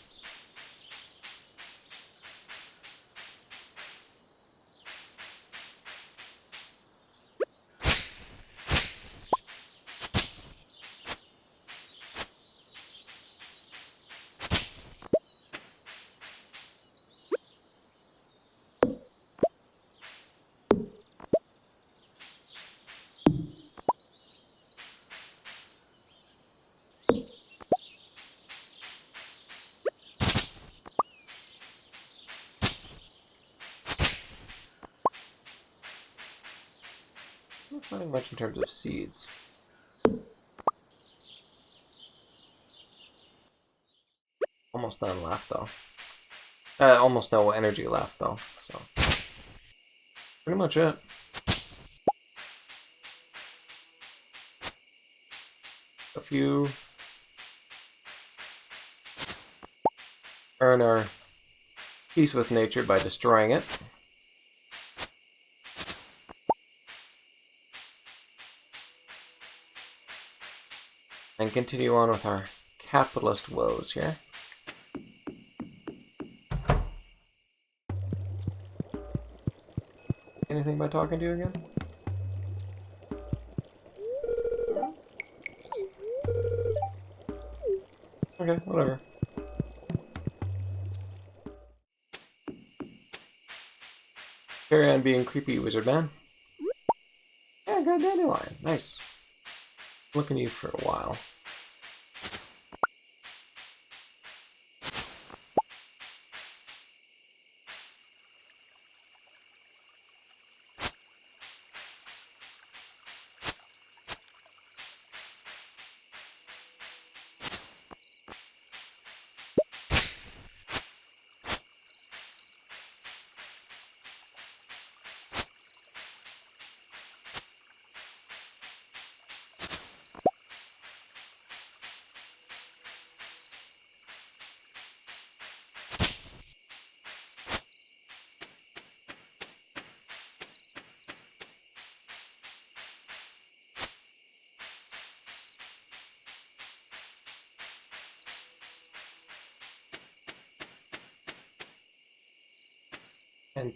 Speaker 1: Not finding much in terms of seeds. Almost none left though. Almost no energy left though, so pretty much it. A few earn our peace with nature by destroying it. And continue on with our capitalist woes here. Anything by talking to you again? Okay, whatever. Carry on being creepy, wizard man. Yeah, good dandelion. Nice. Looking at you for a while.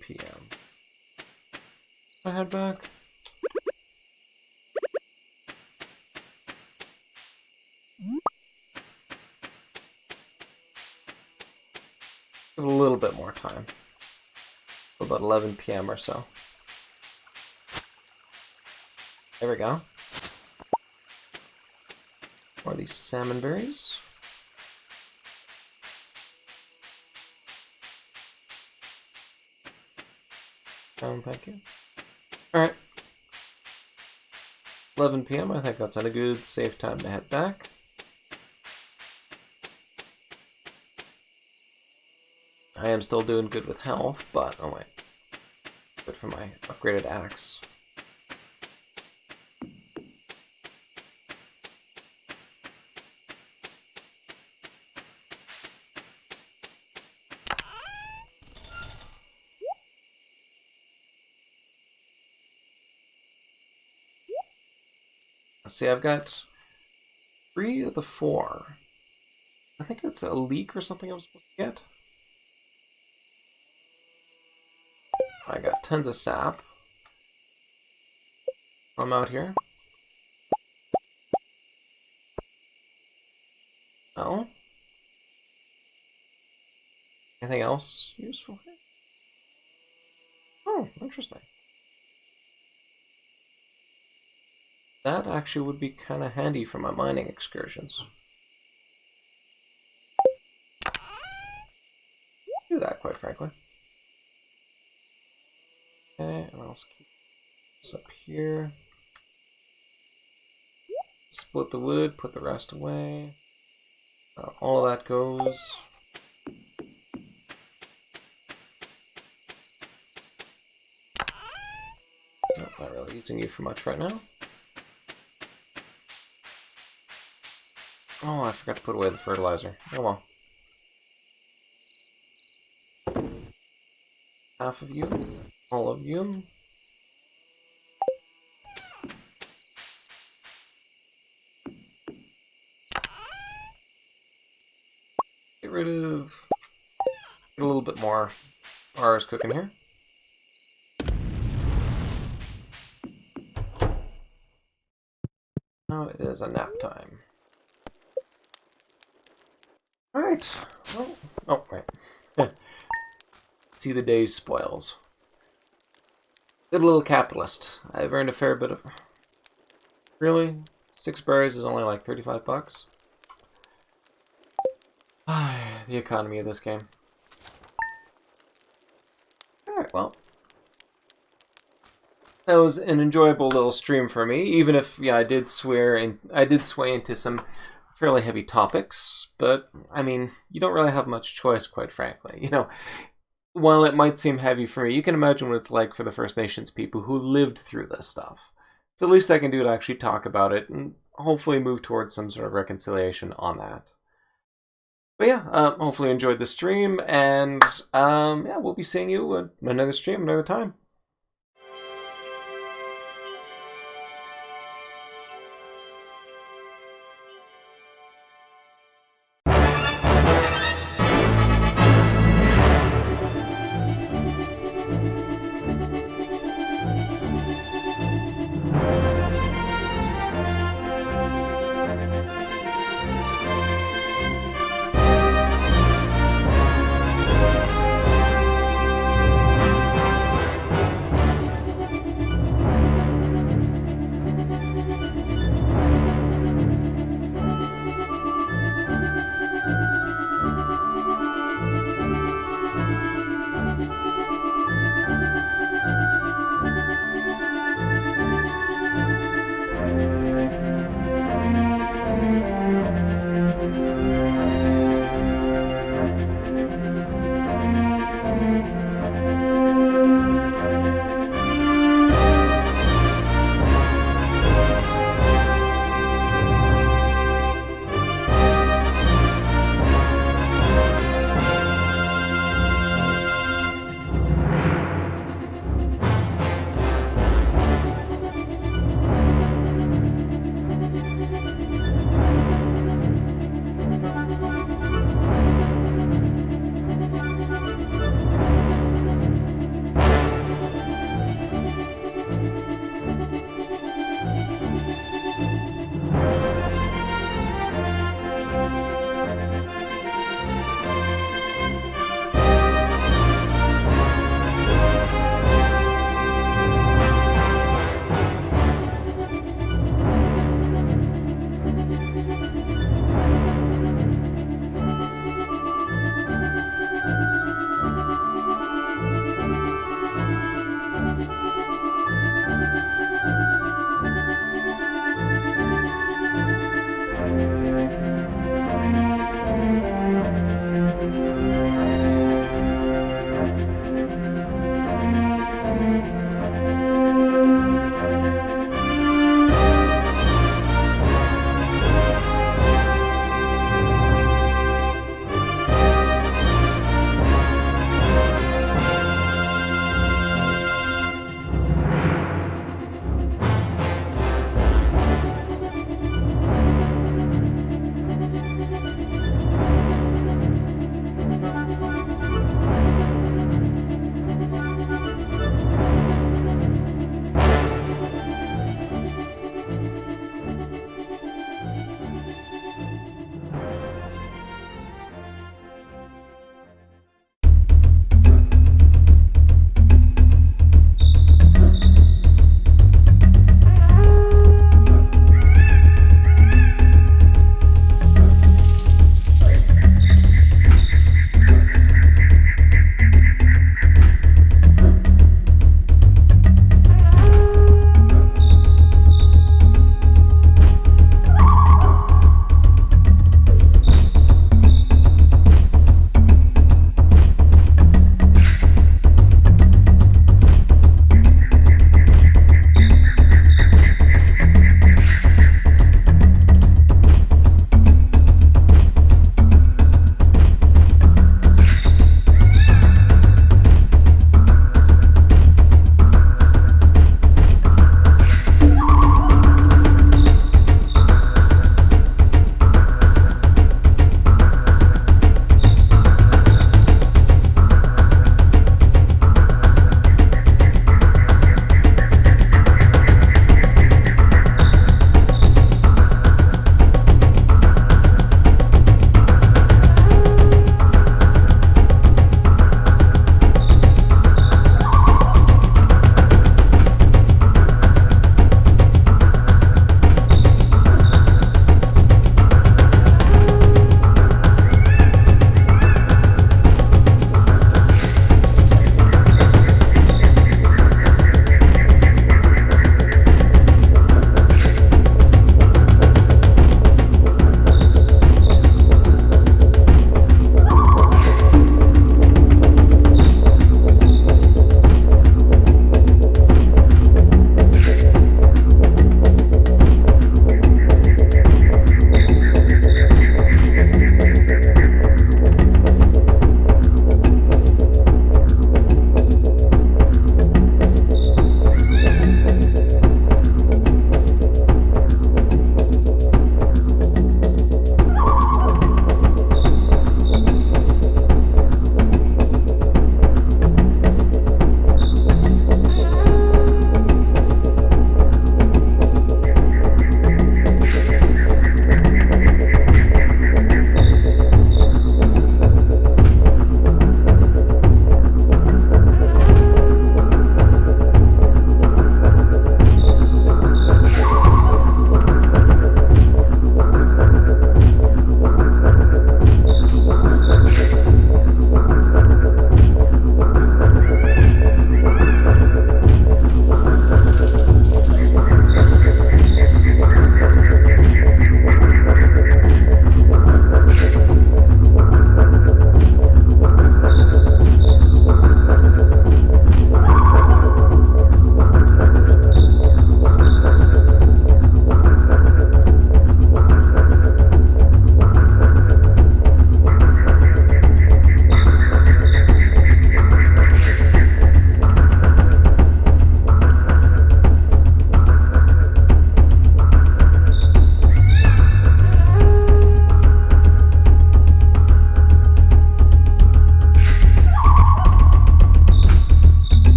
Speaker 1: PM. I head back. Give it a little bit more time. About 11 p.m. or so. There we go. More of these salmon berries. Thank you. Alright. 11 p.m. I think that's a good, safe time to head back. I am still doing good with health, but... oh wait. Good for my upgraded axe. Let's see, I've got 3 of the 4. I think it's a leek or something I was supposed to get. I got tons of sap. I'm out here. Oh. Anything else useful here? Oh, interesting. That actually would be kind of handy for my mining excursions. Do that, quite frankly. Okay, and I'll keep this up here. Split the wood, put the rest away. All of that goes. Nope, not really using you for much right now. Oh, I forgot to put away the fertilizer. Oh well. Half of you, all of you. Get rid of... get a little bit more ours cooking here. Now it is a nap time. Alright. Well, oh, right. See the day's spoils. Good little capitalist. I've earned a fair bit of... really? 6 berries is only like 35 bucks? The economy of this game. Alright, well. That was an enjoyable little stream for me, even if, yeah, I did sway into some fairly heavy topics, but, I mean, you don't really have much choice, quite frankly. You know, while it might seem heavy for me, you can imagine what it's like for the First Nations people who lived through this stuff. So the least I can do to actually talk about it and hopefully move towards some sort of reconciliation on that. But yeah, hopefully you enjoyed the stream, and yeah, we'll be seeing you another stream another time.